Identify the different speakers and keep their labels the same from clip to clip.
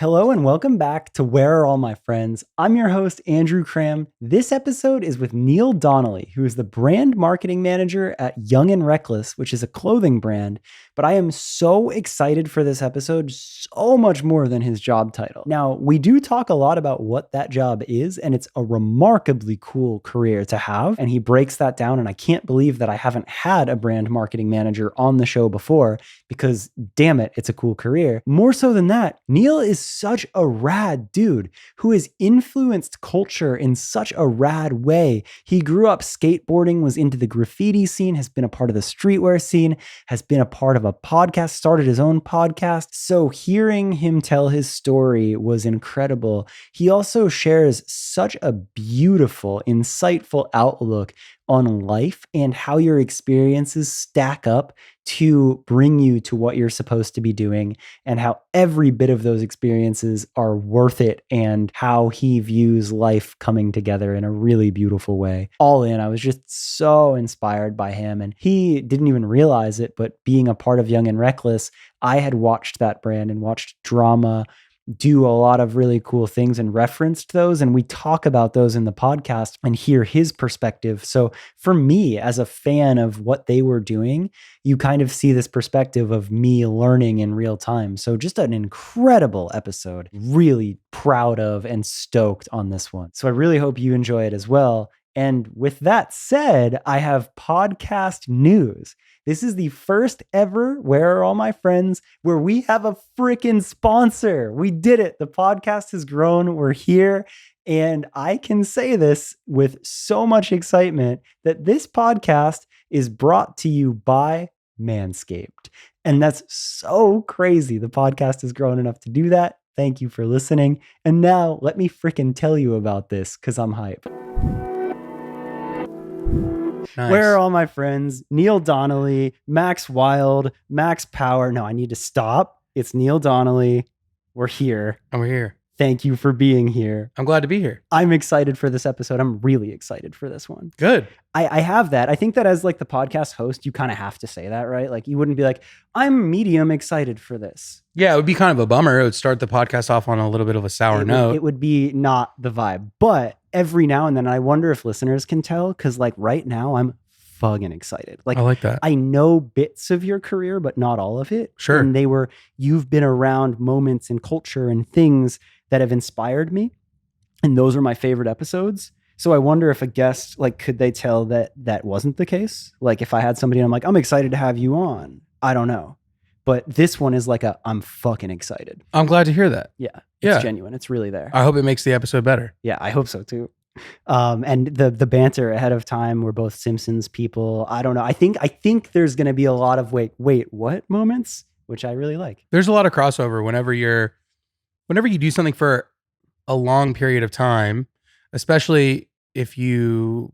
Speaker 1: Hello and welcome back to Where Are All My Friends? I'm your host, Andrew Cram. This episode is with Neal Donnelly, who is the brand marketing manager at Young and Reckless, which is a clothing brand. But I am so excited for this episode, so much more than his job title. Now, we do talk a lot about what that job is, and it's a remarkably cool career to have. And he breaks that down, and I can't believe that I haven't had a brand marketing manager on the show before, because damn it, it's a cool career. More so than that, Neal is such a rad dude who has influenced culture in such a rad way. He grew up skateboarding, was into the graffiti scene, has been a part of the streetwear scene, has been a part of a podcast, started his own podcast. So hearing him tell his story was incredible. He also shares such a beautiful, insightful outlook on life and how your experiences stack up to bring you to what you're supposed to be doing, and how every bit of those experiences are worth it, and how he views life coming together in a really beautiful way. All in, I was just so inspired by him, and he didn't even realize it, but being a part of Young and Reckless, I had watched that brand and watched Drama do a lot of really cool things and referenced those. And we talk about those in the podcast and hear his perspective. So for me, as a fan of what they were doing, you kind of see this perspective of me learning in real time. So just an incredible episode. Really proud of and stoked on this one. So I really hope you enjoy it as well. And with that said, I have podcast news. This is the first ever Where Are All My Friends where we have a freaking sponsor. We did it. The podcast has grown. We're here. And I can say this with so much excitement that this podcast is brought to you by Manscaped. And that's so crazy. The podcast has grown enough to do that. Thank you for listening. And now let me freaking tell you about this because I'm hyped. Nice. Where are all my friends? Neal Donnelly, Max Wild, Max Power. No, I need to stop. It's Neal Donnelly. We're here.
Speaker 2: And we're here.
Speaker 1: Thank you for being here.
Speaker 2: I'm glad to be here.
Speaker 1: I'm excited for this episode. I'm really excited for this one.
Speaker 2: Good.
Speaker 1: I have that. I think that as like the podcast host, you kind of have to say that, right? Like you wouldn't be like, I'm medium excited for this.
Speaker 2: Yeah, it would be kind of a bummer. It would start the podcast off on a little bit of a sour note.
Speaker 1: It would be not the vibe. But every now and then, I wonder if listeners can tell, because like right now, I'm fucking excited. Like
Speaker 2: I like that.
Speaker 1: I know bits of your career, but not all of it.
Speaker 2: Sure.
Speaker 1: And you've been around moments in culture and things that have inspired me. And those are my favorite episodes. So I wonder if a guest, like, could they tell that that wasn't the case? Like if I had somebody and I'm like, I'm excited to have you on. I don't know. But this one is like I'm fucking excited.
Speaker 2: I'm glad to hear that.
Speaker 1: Yeah. It's genuine. It's really there.
Speaker 2: I hope it makes the episode better.
Speaker 1: Yeah, I hope so too. And the banter ahead of time, we're both Simpsons people. I don't know. I think there's going to be a lot of wait, what moments, which I really like.
Speaker 2: There's a lot of crossover whenever you do something for a long period of time, especially if you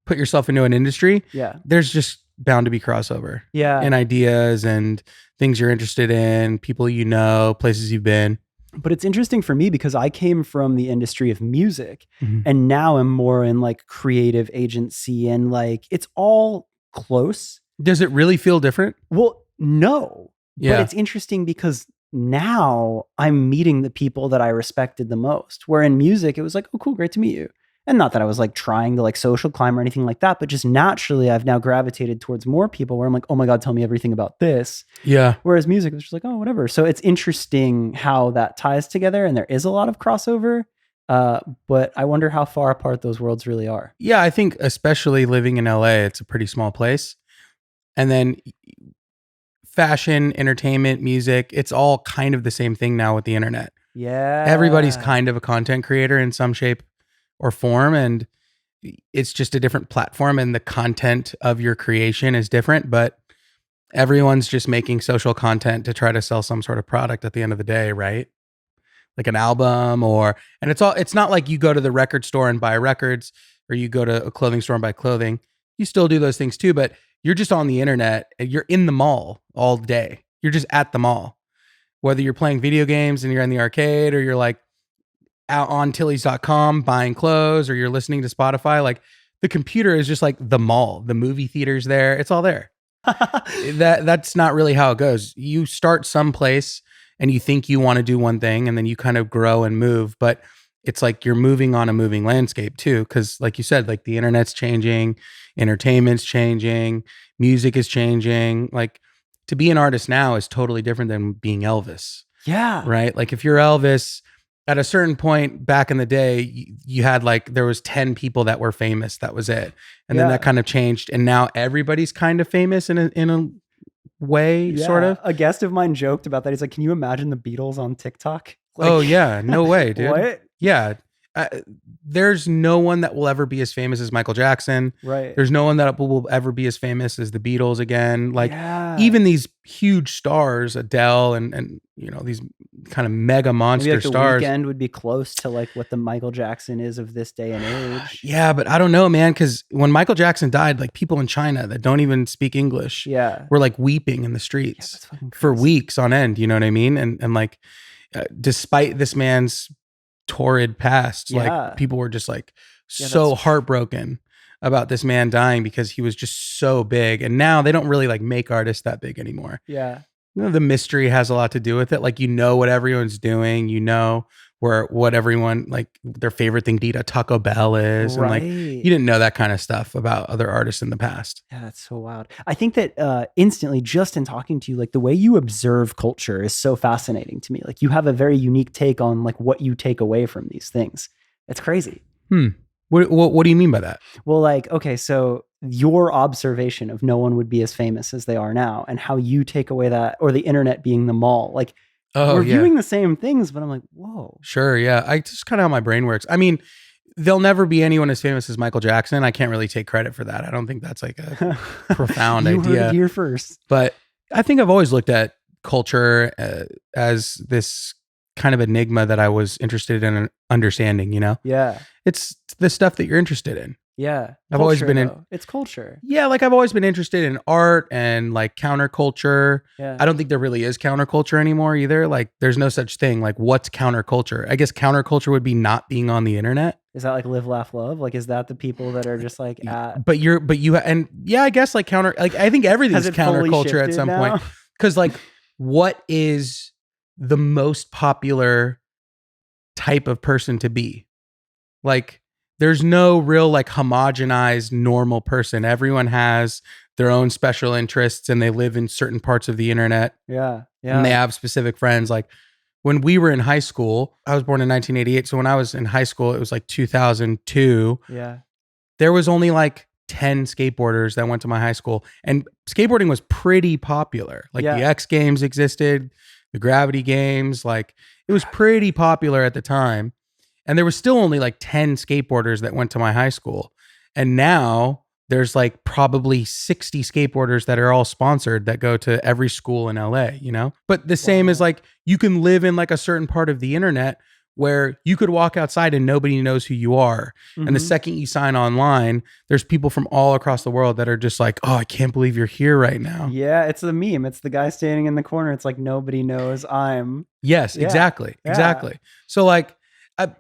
Speaker 2: put yourself into an industry.
Speaker 1: Yeah.
Speaker 2: There's just bound to be crossover.
Speaker 1: Yeah.
Speaker 2: And ideas and things you're interested in, people you know, places you've been.
Speaker 1: But it's interesting for me because I came from the industry of music and now I'm more in like creative agency and like it's all close.
Speaker 2: Does it really feel different?
Speaker 1: Well, no.
Speaker 2: Yeah.
Speaker 1: But it's interesting because now I'm meeting the people that I respected the most. Where in music, it was like, oh, cool, great to meet you. And not that I was like trying to like social climb or anything like that, but just naturally I've now gravitated towards more people where I'm like, oh my God, tell me everything about this.
Speaker 2: Yeah.
Speaker 1: Whereas music was just like, oh, whatever. So it's interesting how that ties together and there is a lot of crossover. But I wonder how far apart those worlds really are.
Speaker 2: Yeah, I think especially living in LA, it's a pretty small place. And then fashion, entertainment, music, it's all kind of the same thing now with the internet.
Speaker 1: Yeah.
Speaker 2: Everybody's kind of a content creator in some shape or form, and it's just a different platform and the content of your creation is different, but everyone's just making social content to try to sell some sort of product at the end of the day, right? Like an album and it's not like you go to the record store and buy records or you go to a clothing store and buy clothing. You still do those things too, but you're just on the internet and you're in the mall all day. You're just at the mall. Whether you're playing video games and you're in the arcade or you're like out on Tilly's.com buying clothes or you're listening to Spotify, like the computer is just like the mall, the movie theater's there. It's all there. That's not really how it goes. You start someplace and you think you want to do one thing and then you kind of grow and move, but it's like you're moving on a moving landscape too. Cause like you said, like the internet's changing, entertainment's changing, music is changing. Like to be an artist now is totally different than being Elvis.
Speaker 1: Yeah.
Speaker 2: Right. Like if you're Elvis, at a certain point back in the day, you had like, there was 10 people that were famous. That was it. And then that kind of changed. And now everybody's kind of famous in a way, sort of.
Speaker 1: A guest of mine joked about that. He's like, can you imagine the Beatles on TikTok? Like,
Speaker 2: oh yeah. No way, dude.
Speaker 1: What?
Speaker 2: Yeah. There's no one that will ever be as famous as Michael Jackson.
Speaker 1: Right.
Speaker 2: There's no one that will ever be as famous as the Beatles again. Like even these huge stars, Adele and you know, these kind of mega monster
Speaker 1: maybe like
Speaker 2: stars.
Speaker 1: The Weeknd would be close to like what the Michael Jackson is of this day and age.
Speaker 2: Yeah, but I don't know, man, because when Michael Jackson died, like people in China that don't even speak English were like weeping in the streets for weeks on end. You know what I mean? And like, despite this man's torrid past, like people were just like so heartbroken about this man dying because he was just so big. And now they don't really like make artists that big anymore.
Speaker 1: Yeah.
Speaker 2: You know, the mystery has a lot to do with it. Like, you know what everyone's doing, you know what everyone, like their favorite thing to eat at Taco Bell is. And like, you didn't know that kind of stuff about other artists in the past.
Speaker 1: Yeah, that's so wild. I think that instantly, just in talking to you, like the way you observe culture is so fascinating to me. Like you have a very unique take on like what you take away from these things. It's crazy.
Speaker 2: What do you mean by that?
Speaker 1: Well, like, okay, so your observation of no one would be as famous as they are now and how you take away that, or the internet being the mall, like we're viewing the same things, but I'm like, whoa.
Speaker 2: Sure. Yeah. I just kind of how my brain works. I mean, there'll never be anyone as famous as Michael Jackson. I can't really take credit for that. I don't think that's like a profound
Speaker 1: you
Speaker 2: idea.
Speaker 1: Heard it here first.
Speaker 2: But I think I've always looked at culture as this kind of enigma that I was interested in understanding, you know?
Speaker 1: Yeah.
Speaker 2: It's the stuff that you're interested in.
Speaker 1: Yeah.
Speaker 2: I've always been
Speaker 1: it's culture.
Speaker 2: Yeah, like I've always been interested in art and like counterculture.
Speaker 1: Yeah.
Speaker 2: I don't think there really is counterculture anymore either. Like there's no such thing. Like what's counterculture? I guess counterculture would be not being on the internet.
Speaker 1: Is that like live, laugh, love? Like, is that the people that are just like at...
Speaker 2: But I guess like I think everything's counterculture at some point. Cause like what is the most popular type of person to be? Like, there's no real like homogenized normal person. Everyone has their own special interests and they live in certain parts of the internet.
Speaker 1: Yeah. Yeah.
Speaker 2: And they have specific friends. Like when we were in high school, I was born in 1988. So when I was in high school, it was like 2002.
Speaker 1: Yeah.
Speaker 2: There was only like 10 skateboarders that went to my high school, and skateboarding was pretty popular. Like the X Games existed, the Gravity Games, like it was pretty popular at the time. And there was still only like 10 skateboarders that went to my high school. And now there's like probably 60 skateboarders that are all sponsored that go to every school in LA, you know? But the same is like, you can live in like a certain part of the internet where you could walk outside and nobody knows who you are. Mm-hmm. And the second you sign online, there's people from all across the world that are just like, oh, I can't believe you're here right now.
Speaker 1: Yeah, it's the meme. It's the guy standing in the corner. It's like, nobody knows I'm...
Speaker 2: Yes, exactly. Exactly. So like, I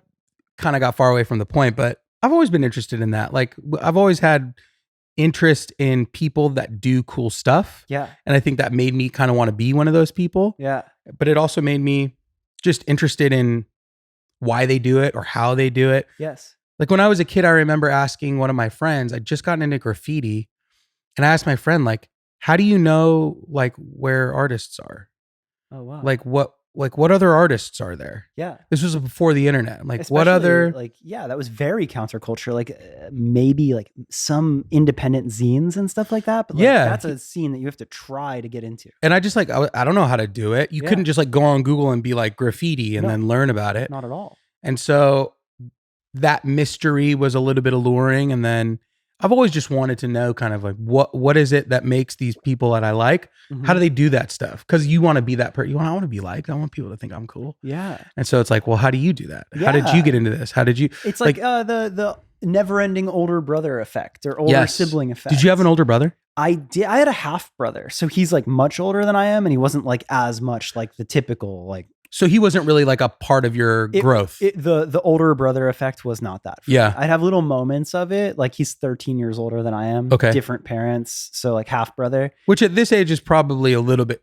Speaker 2: kind of got far away from the point, but I've always been interested in that. Like I've always had interest in people that do cool stuff.
Speaker 1: Yeah.
Speaker 2: And I think that made me kind of want to be one of those people.
Speaker 1: Yeah.
Speaker 2: But it also made me just interested in why they do it or how they do it.
Speaker 1: Yes.
Speaker 2: Like when I was a kid, I remember asking one of my friends, I'd just gotten into graffiti, and I asked my friend, like, how do you know like where artists are?
Speaker 1: Oh, wow.
Speaker 2: Like what other artists are there?
Speaker 1: Yeah.
Speaker 2: This was before the internet. Like
Speaker 1: especially,
Speaker 2: what other,
Speaker 1: like, yeah, that was very counterculture. Like maybe like some independent zines and stuff like that. But like, that's a scene that you have to try to get into.
Speaker 2: And I just like, I don't know how to do it. You couldn't just like go on Google and be like graffiti and then learn about it.
Speaker 1: Not at all.
Speaker 2: And so that mystery was a little bit alluring. And then I've always just wanted to know kind of like what is it that makes these people that I like? Mm-hmm. How do they do that stuff? Because you want to be that person. I want to be liked. I want people to think I'm cool.
Speaker 1: Yeah. And
Speaker 2: so it's like, well, how do you do that? Yeah. How did you get into this? How did you?
Speaker 1: It's like the never-ending older brother effect or older sibling effect.
Speaker 2: Did you have an older brother?
Speaker 1: I did. I had a half brother, so he's like much older than I am, and he wasn't like as much like the typical like
Speaker 2: So he wasn't really like a part of your growth.
Speaker 1: The older brother effect was not that.
Speaker 2: Yeah.
Speaker 1: Me. I'd have little moments of it. Like he's 13 years older than I am.
Speaker 2: Okay.
Speaker 1: Different parents. So like half brother.
Speaker 2: Which at this age is probably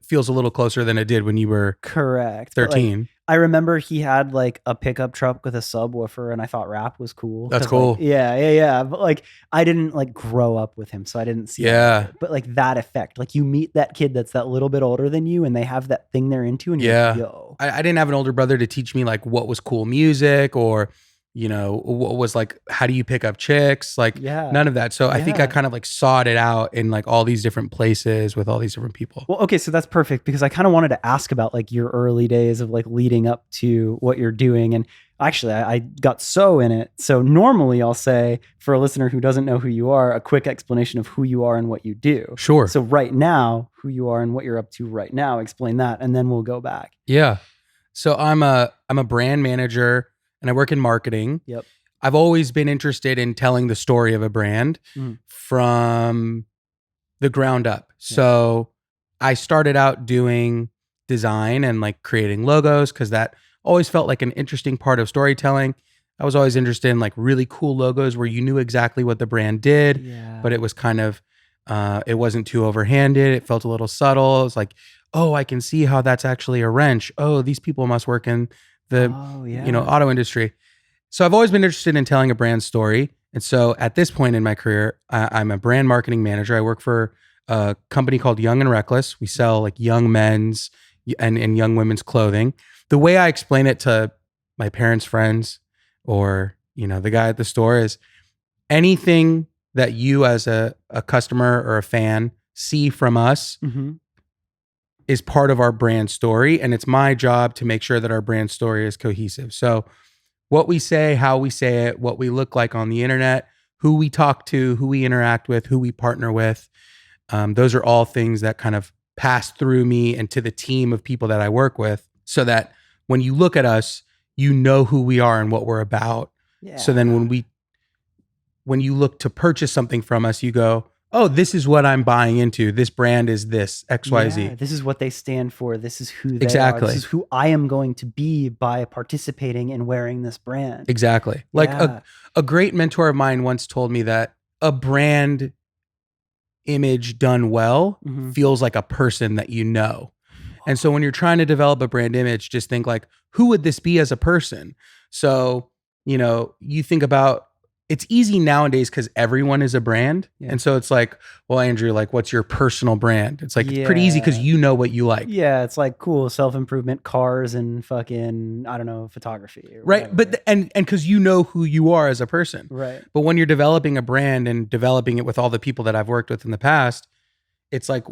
Speaker 2: feels a little closer than it did when you were
Speaker 1: correct
Speaker 2: 13.
Speaker 1: Like, I remember he had like a pickup truck with a subwoofer and I thought rap was cool.
Speaker 2: That's cool.
Speaker 1: Like, yeah. But like I didn't like grow up with him. So I didn't see
Speaker 2: that.
Speaker 1: But like that effect, like you meet that kid that's that little bit older than you and they have that thing they're into and you're like, yo.
Speaker 2: I didn't have an older brother to teach me like what was cool music or, you know, what was like, how do you pick up chicks? Like none of that. So I think I kind of like sought it out in like all these different places with all these different people.
Speaker 1: Well, okay. So that's perfect because I kind of wanted to ask about like your early days of like leading up to what you're doing. And actually I got so in it. So normally I'll say for a listener who doesn't know who you are, a quick explanation of who you are and what you do.
Speaker 2: Sure.
Speaker 1: So right now, who you are and what you're up to right now, explain that. And then we'll go back.
Speaker 2: Yeah. So I'm a brand manager and I work in marketing.
Speaker 1: Yep.
Speaker 2: I've always been interested in telling the story of a brand from the ground up. So I started out doing design and like creating logos because that always felt like an interesting part of storytelling. I was always interested in like really cool logos where you knew exactly what the brand did, but it was kind of, it wasn't too overhanded. It felt a little subtle. It was like, oh, I can see how that's actually a wrench. Oh, these people must work in the auto industry. So I've always been interested in telling a brand story. And so at this point in my career, I'm a brand marketing manager. I work for a company called Young and Reckless. We sell like young men's and young women's clothing. The way I explain it to my parents' friends or, you know, the guy at the store is anything that you as a customer or a fan see from us is part of our brand story. And it's my job to make sure that our brand story is cohesive. So what we say, how we say it, what we look like on the internet, who we talk to, who we interact with, who we partner with. Those are all things that kind of pass through me and to the team of people that I work with so that when you look at us, you know who we are and what we're about. Yeah. So then when you look to purchase something from us, you go, oh, this is what I'm buying into. This brand is this XYZ.
Speaker 1: Yeah, this is what they stand for. This is who they are. This is who I am going to be by participating in wearing this brand.
Speaker 2: Exactly. Like a great mentor of mine once told me that a brand image done well feels like a person that you know. And so when you're trying to develop a brand image, just think like, who would this be as a person? So, you know, you think about, it's easy nowadays because everyone is a brand. Yeah. And so it's like, well, Andrew, like what's your personal brand? It's like, it's pretty easy because you know what you like.
Speaker 1: Yeah. It's like cool self-improvement, cars and fucking, I don't know, photography. Or
Speaker 2: right.
Speaker 1: whatever.
Speaker 2: But, and because you know who you are as a person.
Speaker 1: Right.
Speaker 2: But when you're developing a brand and developing it with all the people that I've worked with in the past, it's like,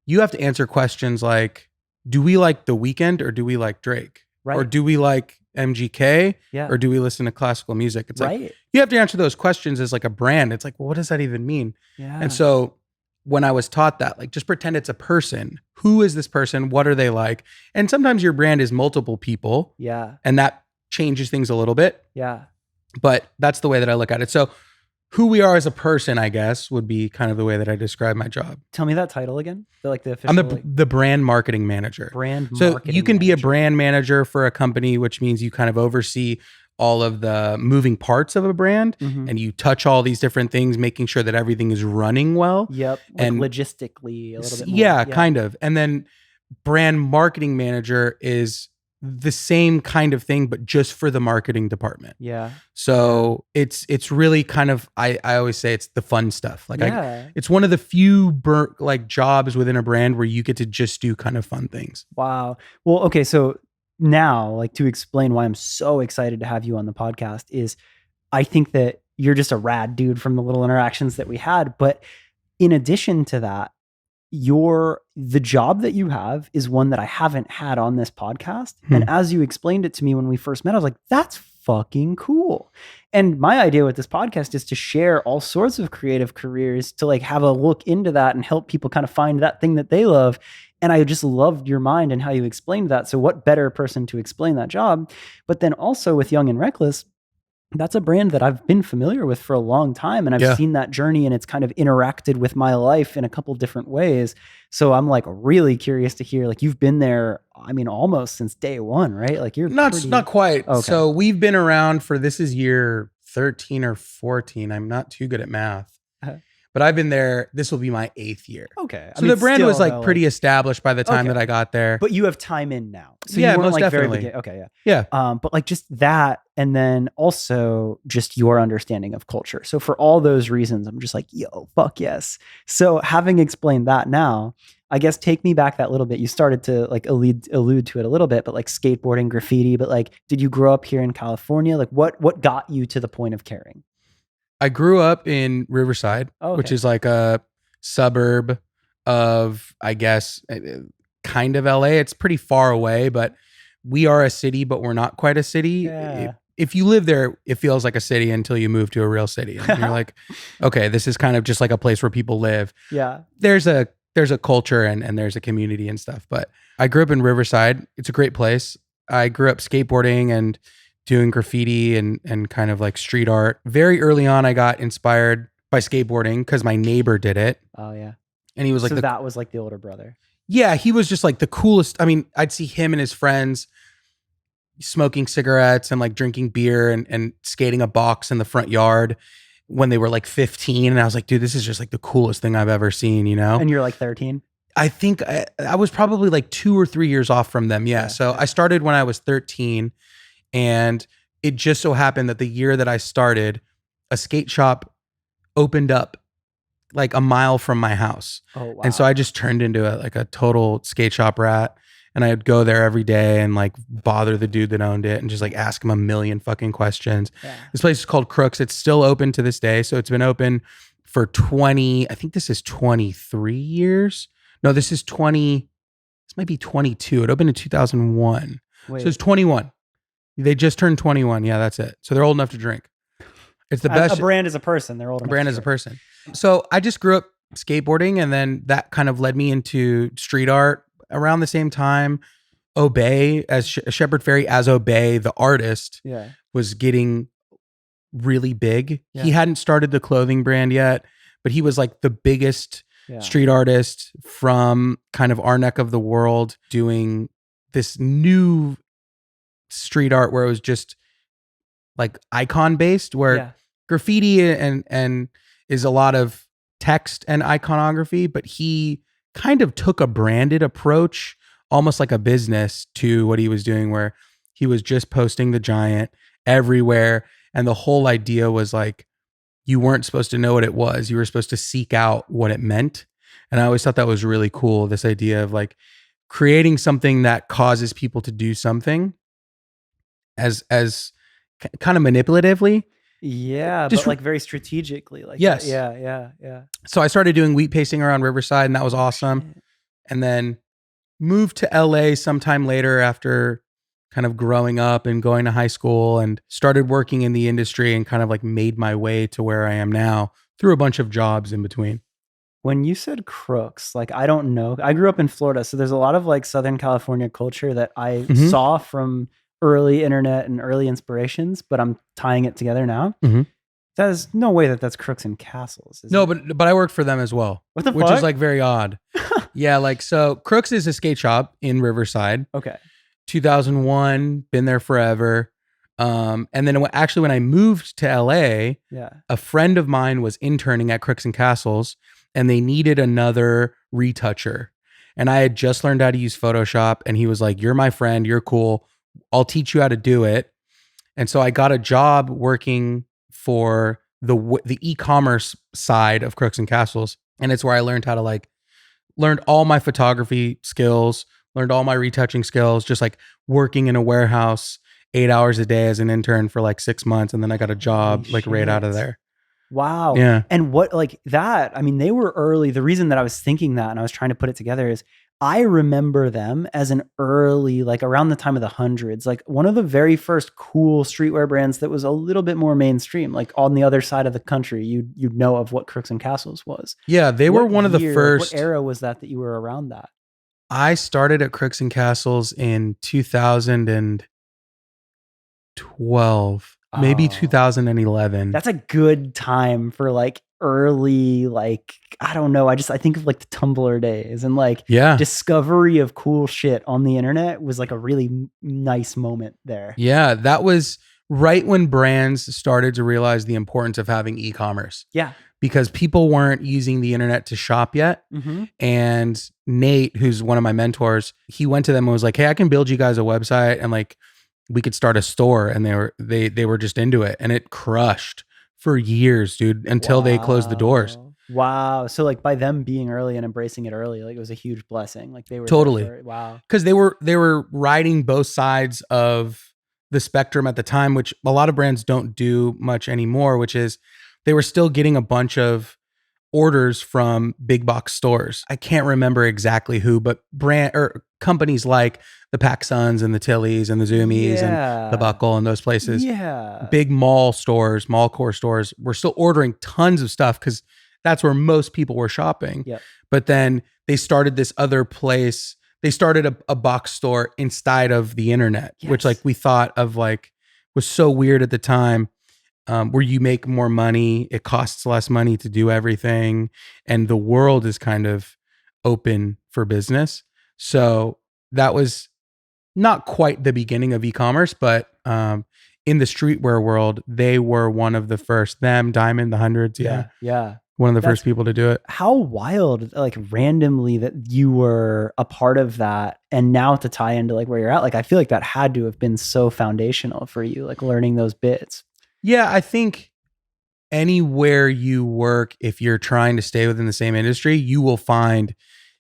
Speaker 2: you have to answer questions like, do we like The Weeknd or do we like Drake? Right. Or do we like MGK? Yeah. Or do we listen to classical music? It's like, you have to answer those questions as like a brand. It's like, well, what does that even mean? Yeah. And so when I was taught that, like, just pretend it's a person. Who is this person? What are they like? And sometimes your brand is multiple people.
Speaker 1: Yeah.
Speaker 2: And that changes things a little bit.
Speaker 1: Yeah.
Speaker 2: But that's the way that I look at it. So who we are as a person, I guess, would be kind of the way that I describe my job.
Speaker 1: Tell me that title again. The official.
Speaker 2: I'm the brand marketing manager.
Speaker 1: So
Speaker 2: you can be a brand manager for a company, which means you kind of oversee all of the moving parts of a brand and you touch all these different things, making sure that everything is running well.
Speaker 1: Yep. Like and logistically a little bit more.
Speaker 2: Yeah, kind of. And then brand marketing manager is the same kind of thing, but just for the marketing department.
Speaker 1: Yeah.
Speaker 2: So it's really kind of, I always say it's the fun stuff. Like it's one of the few like jobs within a brand where you get to just do kind of fun things.
Speaker 1: Wow. Well, okay. So now, like, to explain why I'm so excited to have you on the podcast is I think that you're just a rad dude from the little interactions that we had. But in addition to that, the job that you have is one that I haven't had on this podcast. And as you explained it to me when we first met, I was like, that's fucking cool. And my idea with this podcast is to share all sorts of creative careers, to like have a look into that and help people kind of find that thing that they love. And I just loved your mind and how you explained that. So what better person to explain that job? But then also with Young and Reckless, that's a brand that I've been familiar with for a long time. And I've
Speaker 2: Yeah.
Speaker 1: seen that journey and it's kind of interacted with my life in a couple different ways. So I'm like really curious to hear, like, you've been there, I mean, almost since day one, right? Like you're
Speaker 2: Not
Speaker 1: pretty
Speaker 2: quite.
Speaker 1: okay.
Speaker 2: So we've been around for this is year 13 or 14. I'm not too good at math. But I've been there. This will be my 8th year.
Speaker 1: Okay. I
Speaker 2: So
Speaker 1: mean,
Speaker 2: the brand was
Speaker 1: still
Speaker 2: like
Speaker 1: though,
Speaker 2: pretty
Speaker 1: like,
Speaker 2: established by the time that
Speaker 1: okay.
Speaker 2: I got there.
Speaker 1: But you have time in now. So
Speaker 2: Yeah,
Speaker 1: you weren't
Speaker 2: most
Speaker 1: like very
Speaker 2: definitely.
Speaker 1: beginning. Okay. Yeah.
Speaker 2: Yeah.
Speaker 1: But like just that, and then also just your understanding of culture. So for all those reasons, I'm just like, yo, fuck yes. So having explained that now, I guess take me back that little bit. You started to like allude to it a little bit, but like skateboarding, graffiti. But like, did you grow up here in California? Like, what got you to the point of caring?
Speaker 2: I grew up in Riverside,
Speaker 1: Oh,
Speaker 2: which
Speaker 1: okay.
Speaker 2: is like a suburb of, I guess, kind of LA. It's pretty far away, but we are a city, but we're not quite a city.
Speaker 1: Yeah.
Speaker 2: If you live there, it feels like a city until you move to a real city. And you're like, okay, this is kind of just like a place where people live.
Speaker 1: Yeah.
Speaker 2: There's a culture and there's a community and stuff. But I grew up in Riverside. It's a great place. I grew up skateboarding and doing graffiti and kind of like street art. Very early on, I got inspired by skateboarding because my neighbor did it.
Speaker 1: Oh, yeah.
Speaker 2: And he was like,
Speaker 1: So that was like the older brother.
Speaker 2: yeah, he was just like the coolest. I mean, I'd see him and his friends smoking cigarettes and like drinking beer and skating a box in the front yard when they were like 15. And I was like, dude, this is just like the coolest thing I've ever seen, you know?
Speaker 1: And you're like 13?
Speaker 2: I think I was probably like 2 or 3 years off from them. Yeah.
Speaker 1: Yeah,
Speaker 2: So
Speaker 1: yeah.
Speaker 2: I started when I was 13. And it just so happened that the year that I started, a skate shop opened up like a mile from my house.
Speaker 1: Oh, wow.
Speaker 2: And so I just turned into a total skate shop rat. And I'd go there every day and like bother the dude that owned it and just like ask him a million fucking questions.
Speaker 1: Yeah.
Speaker 2: This place is called Crooks. It's still open to this day. So it's been open for 20, I think this is 23 years. No, this might be 22. It opened in 2001.
Speaker 1: Wait.
Speaker 2: So it's 21. They just turned 21. Yeah, that's it. So they're old enough to drink. It's the best.
Speaker 1: A brand is a person. They're old
Speaker 2: A
Speaker 1: enough
Speaker 2: brand
Speaker 1: to
Speaker 2: as a
Speaker 1: drink.
Speaker 2: person. So I just grew up skateboarding, and then that kind of led me into street art around the same time. Obey as Shepard Fairey as Obey, the artist,
Speaker 1: Yeah.
Speaker 2: was getting really big.
Speaker 1: Yeah.
Speaker 2: He hadn't started the clothing brand yet, but he was like the biggest
Speaker 1: Yeah.
Speaker 2: street artist from kind of our neck of the world doing this new street art where it was just like icon based, where
Speaker 1: Yeah.
Speaker 2: graffiti and is a lot of text and iconography, but he kind of took a branded approach, almost like a business, to what he was doing, where he was just posting the giant everywhere. And the whole idea was like, you weren't supposed to know what it was. You were supposed to seek out what it meant. And I always thought that was really cool. This idea of like creating something that causes people to do something as kind of manipulatively.
Speaker 1: Yeah,
Speaker 2: Just
Speaker 1: but like very strategically. Like
Speaker 2: Yes.
Speaker 1: Yeah.
Speaker 2: So I started doing wheat pasting around Riverside, and that was awesome. And then moved to LA sometime later after kind of growing up and going to high school, and started working in the industry and kind of like made my way to where I am now through a bunch of jobs in between.
Speaker 1: When you said crooks, like I don't know. I grew up in Florida, so there's a lot of like Southern California culture that I
Speaker 2: Mhm.
Speaker 1: saw from early internet and early inspirations, but I'm tying it together now.
Speaker 2: Mhm.
Speaker 1: There's no way that that's Crooks and Castles. Is
Speaker 2: No,
Speaker 1: it?
Speaker 2: but I worked for them as well,
Speaker 1: What the
Speaker 2: which
Speaker 1: fuck?
Speaker 2: is like very odd. Yeah, like so Crooks is a skate shop in Riverside.
Speaker 1: Okay.
Speaker 2: 2001, been there forever. And then when I moved to LA,
Speaker 1: Yeah.
Speaker 2: a friend of mine was interning at Crooks and Castles, and they needed another retoucher. And I had just learned how to use Photoshop, and he was like, "You're my friend, you're cool. I'll teach you how to do it." And so I got a job working for the e-commerce side of Crooks and Castles, and it's where I learned how to learned all my photography skills, learned all my retouching skills, just like working in a warehouse 8 hours a day as an intern for like 6 months. And then I got a job
Speaker 1: Holy
Speaker 2: like right out of
Speaker 1: shit.
Speaker 2: there.
Speaker 1: Wow.
Speaker 2: Yeah.
Speaker 1: And what like that, I mean, they were early. The reason that I was thinking that and I was trying to put it together is I remember them as an early, like around the time of the hundreds, like one of the very first cool streetwear brands that was a little bit more mainstream, like on the other side of the country, you'd know of what Crooks and Castles was.
Speaker 2: Yeah. They were one of the
Speaker 1: year,
Speaker 2: first.
Speaker 1: What era was that you were around that?
Speaker 2: I started at Crooks and Castles in 2012. maybe
Speaker 1: Oh,
Speaker 2: 2011.
Speaker 1: that's a good time for like early, like, I don't know. I think of like the Tumblr days and like
Speaker 2: Yeah.
Speaker 1: discovery of cool shit on the internet was like a really nice moment there.
Speaker 2: Yeah. That was right when brands started to realize the importance of having e-commerce
Speaker 1: Yeah.
Speaker 2: because people weren't using the internet to shop yet.
Speaker 1: Mm-hmm.
Speaker 2: And Nate, who's one of my mentors, he went to them and was like, "Hey, I can build you guys a website and like we could start a store." And they were just into it, and it crushed for years, dude, until they closed the doors.
Speaker 1: Wow. Wow. So like by them being early and embracing it early, like it was a huge blessing. Like they were there
Speaker 2: Totally.
Speaker 1: for it. Wow.
Speaker 2: Because they were riding both sides of the spectrum at the time, which a lot of brands don't do much anymore, which is they were still getting a bunch of orders from big box stores. I can't remember exactly who, but brand or companies like the PacSuns and the Tillys and the Zoomies and the
Speaker 1: Yeah.
Speaker 2: Buckle and those places,
Speaker 1: Yeah.
Speaker 2: big mall stores, mall core stores, were still ordering tons of stuff because that's where most people were shopping.
Speaker 1: Yep.
Speaker 2: But then they started this other place. They started a box store inside of the internet, which like
Speaker 1: Yes.
Speaker 2: we thought of like was so weird at the time, where you make more money, it costs less money to do everything, and the world is kind of open for business. So that was not quite the beginning of e-commerce, but in the streetwear world, they were one of the first. Them, Diamond, the Hundreds, yeah,
Speaker 1: Yeah.
Speaker 2: one of the
Speaker 1: That's
Speaker 2: first people to do it.
Speaker 1: how wild, like randomly that you were a part of that. And now to tie into like where you're at, like I feel like that had to have been so foundational for you, like learning those bits.
Speaker 2: Yeah, I think anywhere you work, if you're trying to stay within the same industry, you will find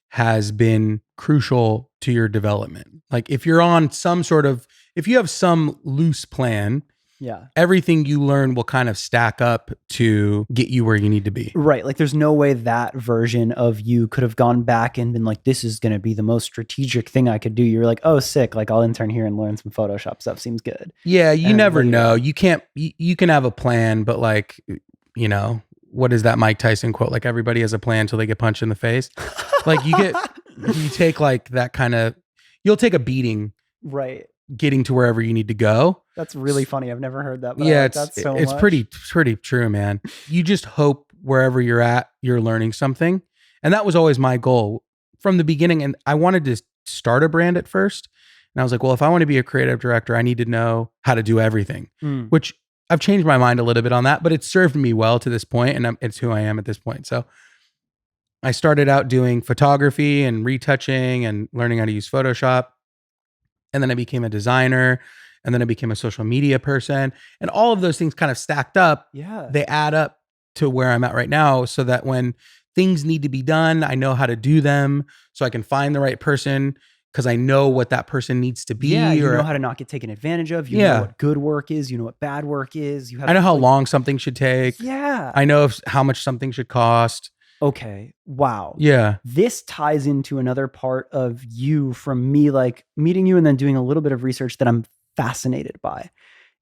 Speaker 2: has been crucial to your development. Like if you're on some sort of, if you have some loose plan,
Speaker 1: Yeah.
Speaker 2: everything you learn will kind of stack up to get you where you need to be.
Speaker 1: Right. Like there's no way that version of you could have gone back and been like, this is going to be the most strategic thing I could do. You're like, oh, sick. Like I'll intern here and learn some Photoshop stuff. Seems good.
Speaker 2: Yeah, you
Speaker 1: And
Speaker 2: never
Speaker 1: later-
Speaker 2: know. You can't, you can have a plan, but like, you know, what is that Mike Tyson quote? Like everybody has a plan until they get punched in the face. Like you take like that kind of, you'll take a beating
Speaker 1: Right.
Speaker 2: getting to wherever you need to go.
Speaker 1: That's really funny. I've never heard that. But I
Speaker 2: Yeah,
Speaker 1: like
Speaker 2: it's
Speaker 1: that so
Speaker 2: it's
Speaker 1: much.
Speaker 2: pretty true, man. You just hope wherever you're at, you're learning something. And that was always my goal from the beginning. And I wanted to start a brand at first. And I was like, well, if I want to be a creative director, I need to know how to do everything,
Speaker 1: Mm.
Speaker 2: which I've changed my mind a little bit on that, but it's served me well to this point, and it's who I am at this point. So I started out doing photography and retouching and learning how to use Photoshop. And then I became a designer, and then I became a social media person. And all of those things kind of stacked up.
Speaker 1: Yeah.
Speaker 2: They add up to where I'm at right now, so that when things need to be done, I know how to do them, so I can find the right person because I know what that person needs to be.
Speaker 1: Yeah, you
Speaker 2: or
Speaker 1: know how to not get taken advantage of. You
Speaker 2: Yeah.
Speaker 1: know what good work is. You know what bad work is. You have.
Speaker 2: I know how
Speaker 1: like-
Speaker 2: long something should take.
Speaker 1: Yeah.
Speaker 2: I know how much something should cost.
Speaker 1: Okay. Wow.
Speaker 2: Yeah.
Speaker 1: This ties into another part of you from me, like meeting you and then doing a little bit of research that I'm fascinated by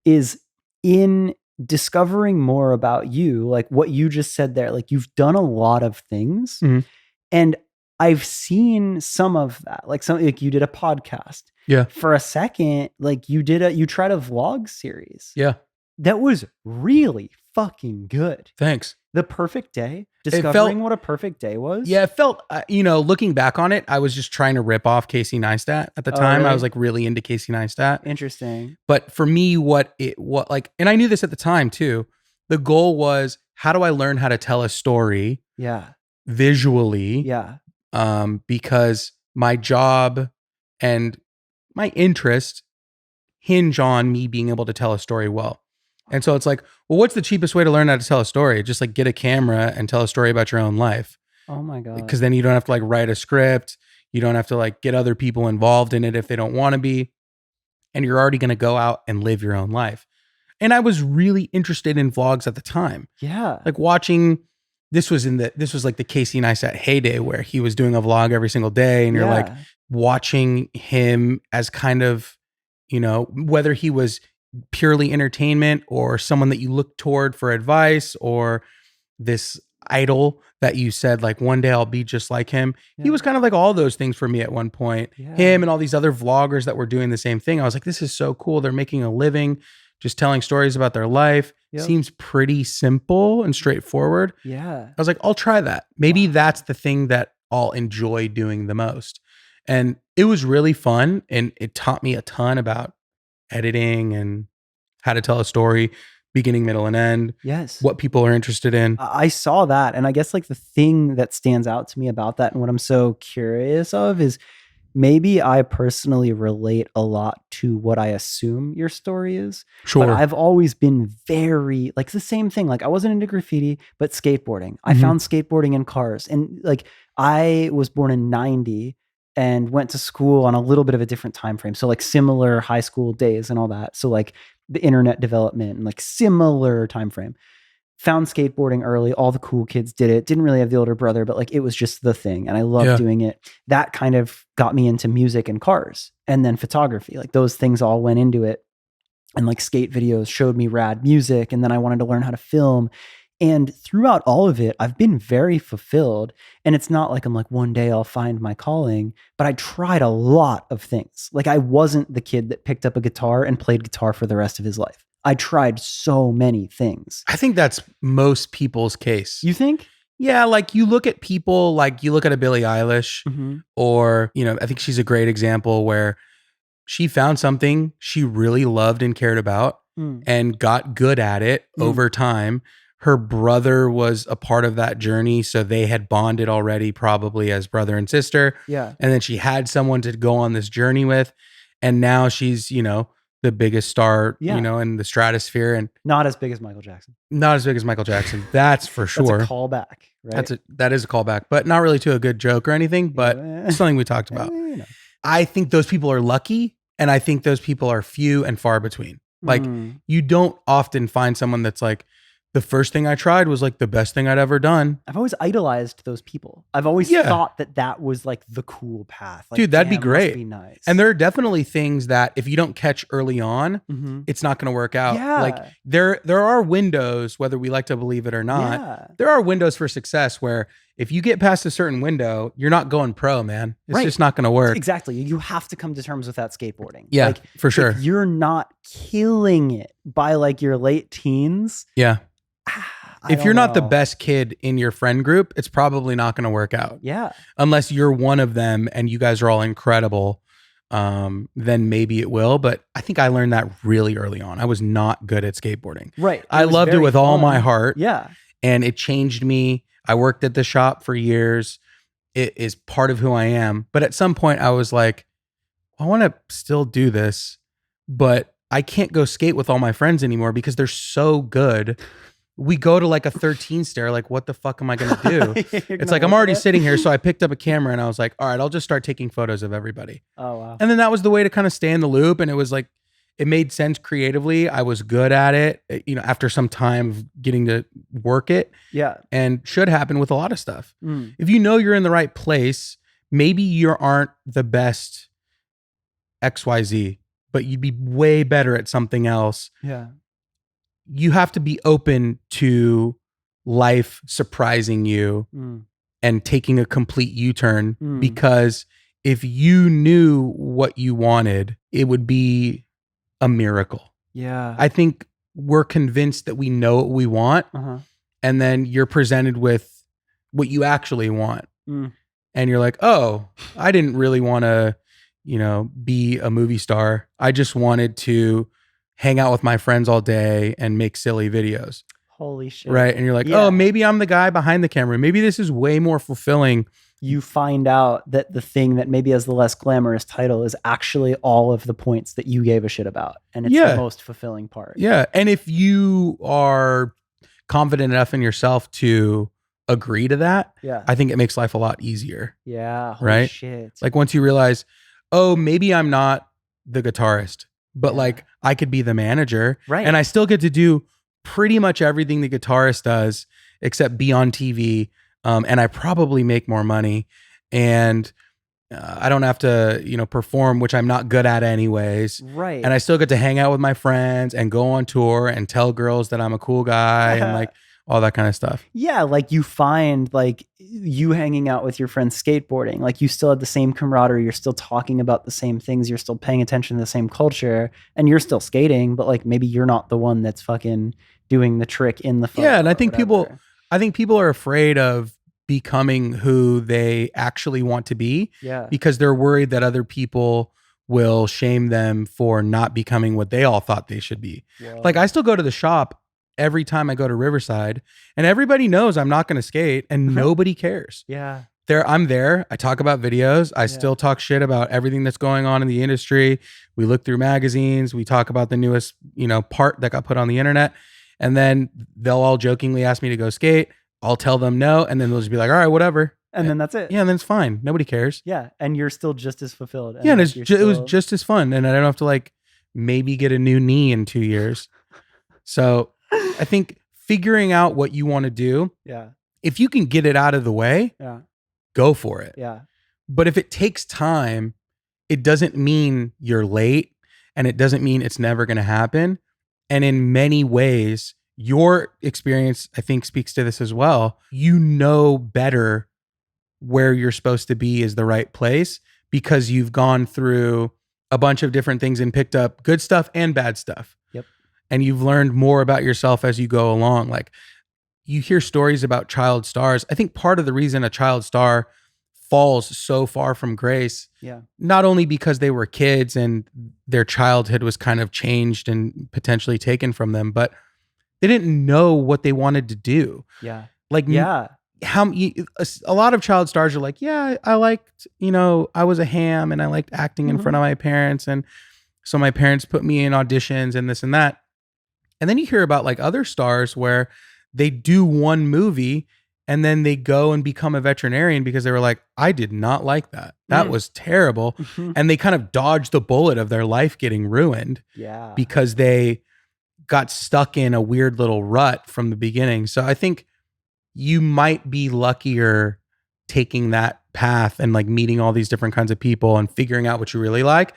Speaker 1: is in discovering more about you, like what you just said there. Like you've done a lot of things,
Speaker 2: Mhm.
Speaker 1: and I've seen some of that. Like like you did a podcast.
Speaker 2: Yeah.
Speaker 1: For a second, like you tried a vlog series.
Speaker 2: Yeah.
Speaker 1: That was really fucking good.
Speaker 2: Thanks.
Speaker 1: The perfect day.
Speaker 2: felt-
Speaker 1: Discovering what a perfect day was.
Speaker 2: Yeah, it felt, looking back on it, I was just trying to rip off Casey Neistat at the
Speaker 1: Oh,
Speaker 2: time. I
Speaker 1: really?
Speaker 2: was like really into Casey Neistat.
Speaker 1: Interesting.
Speaker 2: But for me, and I knew this at the time too, the goal was, how do I learn how to tell a story
Speaker 1: Yeah.
Speaker 2: visually?
Speaker 1: Yeah.
Speaker 2: Because my job and my interest hinge on me being able to tell a story well. And so it's like, well, what's the cheapest way to learn how to tell a story? Just like get a camera and tell a story about your own life.
Speaker 1: Oh my God.
Speaker 2: Because then you don't have to like write a script. You don't have to like get other people involved in it if they don't want to be. And you're already going to go out and live your own life. And I was really interested in vlogs at the time.
Speaker 1: Yeah.
Speaker 2: Like watching, this was like the Casey Neistat heyday where he was doing a vlog every single day. And you're like
Speaker 1: Yeah.
Speaker 2: watching him as kind of, whether he was purely entertainment or someone that you look toward for advice or this idol that you said like one day I'll be just like him.
Speaker 1: Yeah.
Speaker 2: He was kind of like all those things for me at one point.
Speaker 1: Yeah.
Speaker 2: Him and all these other vloggers that were doing the same thing. I was like, this is so cool. They're making a living just telling stories about their life.
Speaker 1: Yep.
Speaker 2: Seems pretty simple and straightforward.
Speaker 1: Yeah.
Speaker 2: I was like, I'll try that. Maybe
Speaker 1: Wow.
Speaker 2: that's the thing that I'll enjoy doing the most. And it was really fun. And it taught me a ton about editing and how to tell a story, beginning, middle, and end,
Speaker 1: Yes.
Speaker 2: what people are interested in.
Speaker 1: I saw that. And I guess like the thing that stands out to me about that and what I'm so curious of is maybe I personally relate a lot to what I assume your story is.
Speaker 2: Sure.
Speaker 1: But I've always been very like the same thing. Like I wasn't into graffiti, but skateboarding. I
Speaker 2: Mhm.
Speaker 1: found skateboarding in cars. And like I was born in 90 and went to school on a little bit of a different time frame. So like similar high school days and all that. So like the internet development and like similar time frame. Found skateboarding early. All the cool kids did it. Didn't really have the older brother, but like it was just the thing. And I loved
Speaker 2: Yeah.
Speaker 1: doing it. That kind of got me into music and cars and then photography. Like those things all went into it. And like skate videos showed me rad music. And then I wanted to learn how to film. And throughout all of it, I've been very fulfilled. And it's not like I'm like, one day I'll find my calling, but I tried a lot of things. Like I wasn't the kid that picked up a guitar and played guitar for the rest of his life. I tried so many things.
Speaker 2: I think that's most people's case.
Speaker 1: You think?
Speaker 2: Yeah, like you look at people, like you look at a Billie Eilish, or, you know, I think she's a great example where she found something she really loved and cared about and got good at it over time. Her brother was a part of that journey, so they had bonded already, probably as brother and sister.
Speaker 1: Yeah.
Speaker 2: And then she had someone to go on this journey with. And now she's, you know, the biggest star,
Speaker 1: Yeah.
Speaker 2: you know, in the stratosphere, and
Speaker 1: Not as big as Michael Jackson.
Speaker 2: not as big as Michael Jackson. That's for sure.
Speaker 1: That's a callback, right?
Speaker 2: That is a callback, but not really to a good joke or anything, but it's something we talked about.
Speaker 1: You know.
Speaker 2: I think those people are lucky, and I think those people are few and far between. Like you don't often find someone that's like, the first thing I tried was like the best thing I'd ever done.
Speaker 1: I've always idolized those people. I've always thought that that was like the cool path. Like,
Speaker 2: dude, that'd be
Speaker 1: damn,
Speaker 2: great.
Speaker 1: must be nice.
Speaker 2: And there are definitely things that if you don't catch early on, it's not going to work out.
Speaker 1: Yeah.
Speaker 2: Like there are windows, whether we like to believe it or not, there are windows for success where if you get past a certain window, you're not going pro, man. It's just not going to work.
Speaker 1: Exactly. You have to come to terms with that skateboarding.
Speaker 2: Yeah,
Speaker 1: like,
Speaker 2: for sure.
Speaker 1: If you're not killing it by like your late teens.
Speaker 2: Yeah.
Speaker 1: I
Speaker 2: If you're
Speaker 1: don't
Speaker 2: not the
Speaker 1: know.
Speaker 2: best kid in your friend group, it's probably not going to work out.
Speaker 1: Yeah.
Speaker 2: Unless you're one of them and you guys are all incredible, then maybe it will. But I think I learned that really early on. I was not good at skateboarding.
Speaker 1: Right.
Speaker 2: I
Speaker 1: was
Speaker 2: loved it
Speaker 1: very
Speaker 2: with all
Speaker 1: fun.
Speaker 2: my heart.
Speaker 1: Yeah.
Speaker 2: And it changed me. I worked at the shop for years. It is part of who I am. But at some point I was like, I want to still do this, but I can't go skate with all my friends anymore because they're so good. We go to like a 13 stair. Like, what the fuck am I going to do? It's like, I'm already sitting here. So I picked up a camera and I was like, all right, I'll just start taking photos of everybody.
Speaker 1: Oh, wow.
Speaker 2: And then that was the way to kind of stay in the loop. And it was like, it made sense creatively. I was good at it, you know, after some time of getting to work it.
Speaker 1: Yeah.
Speaker 2: And should happen with a lot of stuff. If you know you're in the right place, maybe you aren't the best XYZ, but you'd be way better at something else.
Speaker 1: Yeah.
Speaker 2: You have to be open to life surprising you and taking a complete U-turn, because if you knew what you wanted, it would be a miracle.
Speaker 1: Yeah.
Speaker 2: I think we're convinced that we know what we want, and then you're presented with what you actually want. And you're like, oh, I didn't really want to, you know, be a movie star. I just wanted to hang out with my friends all day and make silly videos.
Speaker 1: Holy shit.
Speaker 2: Right. And you're like,
Speaker 1: Yeah.
Speaker 2: oh, maybe I'm the guy behind the camera. Maybe this is way more fulfilling.
Speaker 1: You find out that the thing that maybe has the less glamorous title is actually all of the points that you gave a shit about. And it's the most fulfilling part.
Speaker 2: Yeah. And if you are confident enough in yourself to agree to that, I think it makes life a lot easier.
Speaker 1: Yeah. Holy
Speaker 2: right.
Speaker 1: shit.
Speaker 2: Like once you realize, oh, maybe I'm not the guitarist, but like I could be the manager.
Speaker 1: Right.
Speaker 2: And I still get to do pretty much everything the guitarist does, except be on TV. And I probably make more money, and I don't have to, you know, perform, which I'm not good at anyways.
Speaker 1: Right.
Speaker 2: And I still get to hang out with my friends and go on tour and tell girls that I'm a cool guy and like all that kind of stuff.
Speaker 1: Yeah, like you find like you hanging out with your friends skateboarding, like you still have the same camaraderie, you're still talking about the same things, you're still paying attention to the same culture, and you're still skating, but like maybe you're not the one that's fucking doing the trick in the photo.
Speaker 2: Yeah, and I
Speaker 1: or
Speaker 2: think
Speaker 1: whatever.
Speaker 2: people are afraid of becoming who they actually want to be
Speaker 1: Yeah.
Speaker 2: because they're worried that other people will shame them for not becoming what they all thought they should be.
Speaker 1: Whoa.
Speaker 2: Like I still go to the shop every time I go to Riverside, and everybody knows I'm not going to skate, and nobody cares.
Speaker 1: Yeah.
Speaker 2: I'm there. I talk about videos. I still talk shit about everything that's going on in the industry. We look through magazines. We talk about the newest, part that got put on the internet. And then they'll all jokingly ask me to go skate. I'll tell them no. And then they'll just be like, all right, whatever.
Speaker 1: And then that's it.
Speaker 2: Yeah. And then it's fine. Nobody cares.
Speaker 1: Yeah. And you're still just as fulfilled.
Speaker 2: Yeah. And
Speaker 1: like,
Speaker 2: it was just as fun. And I don't have to like maybe get a new knee in 2 years. So I think figuring out what you want to do.
Speaker 1: Yeah.
Speaker 2: If you can get it out of the way, go for it.
Speaker 1: Yeah.
Speaker 2: But if it takes time, it doesn't mean you're late, and it doesn't mean it's never going to happen. And in many ways, your experience, I think, speaks to this as well. You know better where you're supposed to be is the right place because you've gone through a bunch of different things and picked up good stuff and bad stuff.
Speaker 1: Yep.
Speaker 2: And you've learned more about yourself as you go along. Like you hear stories about child stars. I think part of the reason a child star falls so far from grace, not only because they were kids and their childhood was kind of changed and potentially taken from them, but they didn't know what they wanted to do.
Speaker 1: Yeah.
Speaker 2: Like, a lot of child stars are like, yeah, I liked, I was a ham and I liked acting in front of my parents. And so my parents put me in auditions and this and that. And then you hear about like other stars where they do one movie and then they go and become a veterinarian because they were like, I did not like that. That was terrible. And they kind of dodged the bullet of their life getting ruined because they got stuck in a weird little rut from the beginning. So I think you might be luckier taking that path and like meeting all these different kinds of people and figuring out what you really like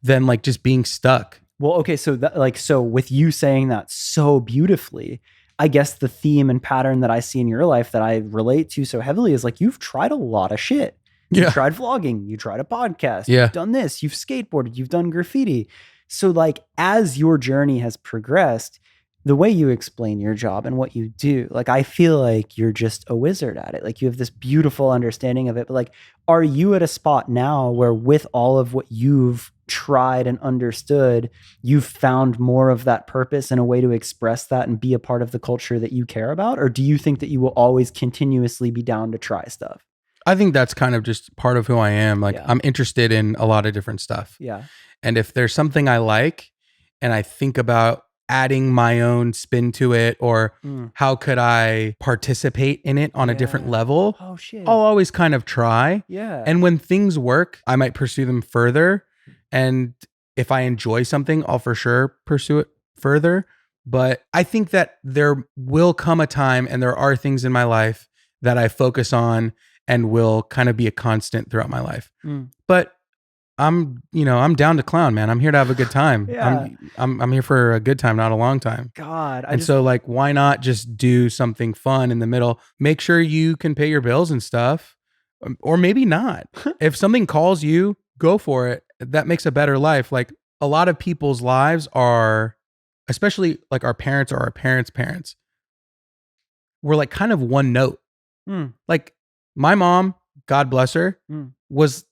Speaker 2: than like just being stuck.
Speaker 1: Well, okay. So so with you saying that so beautifully, I guess the theme and pattern that I see in your life that I relate to so heavily is like, you've tried a lot of shit. You tried vlogging, you tried a podcast, you've done this, you've skateboarded, you've done graffiti. So like, as your journey has progressed, the way you explain your job and what you do, like, I feel like you're just a wizard at it. Like you have this beautiful understanding of it, but like, are you at a spot now where with all of what you've tried and understood, you've found more of that purpose and a way to express that and be a part of the culture that you care about? Or do you think that you will always continuously be down to try stuff?
Speaker 2: I think that's kind of just part of who I am. Like I'm interested in a lot of different stuff.
Speaker 1: Yeah.
Speaker 2: And if there's something I like and I think about adding my own spin to it or how could I participate in it on a different level, I'll always kind of try.
Speaker 1: Yeah.
Speaker 2: And when things work, I might pursue them further. And if I enjoy something, I'll for sure pursue it further. But I think that there will come a time and there are things in my life that I focus on and will kind of be a constant throughout my life. But I'm down to clown, man. I'm here to have a good time. I'm here for a good time, not a long time.
Speaker 1: God.
Speaker 2: So like, why not just do something fun in the middle? Make sure you can pay your bills and stuff, or maybe not. If something calls you, go for it. That makes a better life. Like a lot of people's lives are, especially like our parents or our parents' parents, were like kind of one note. Like my mom, God bless her,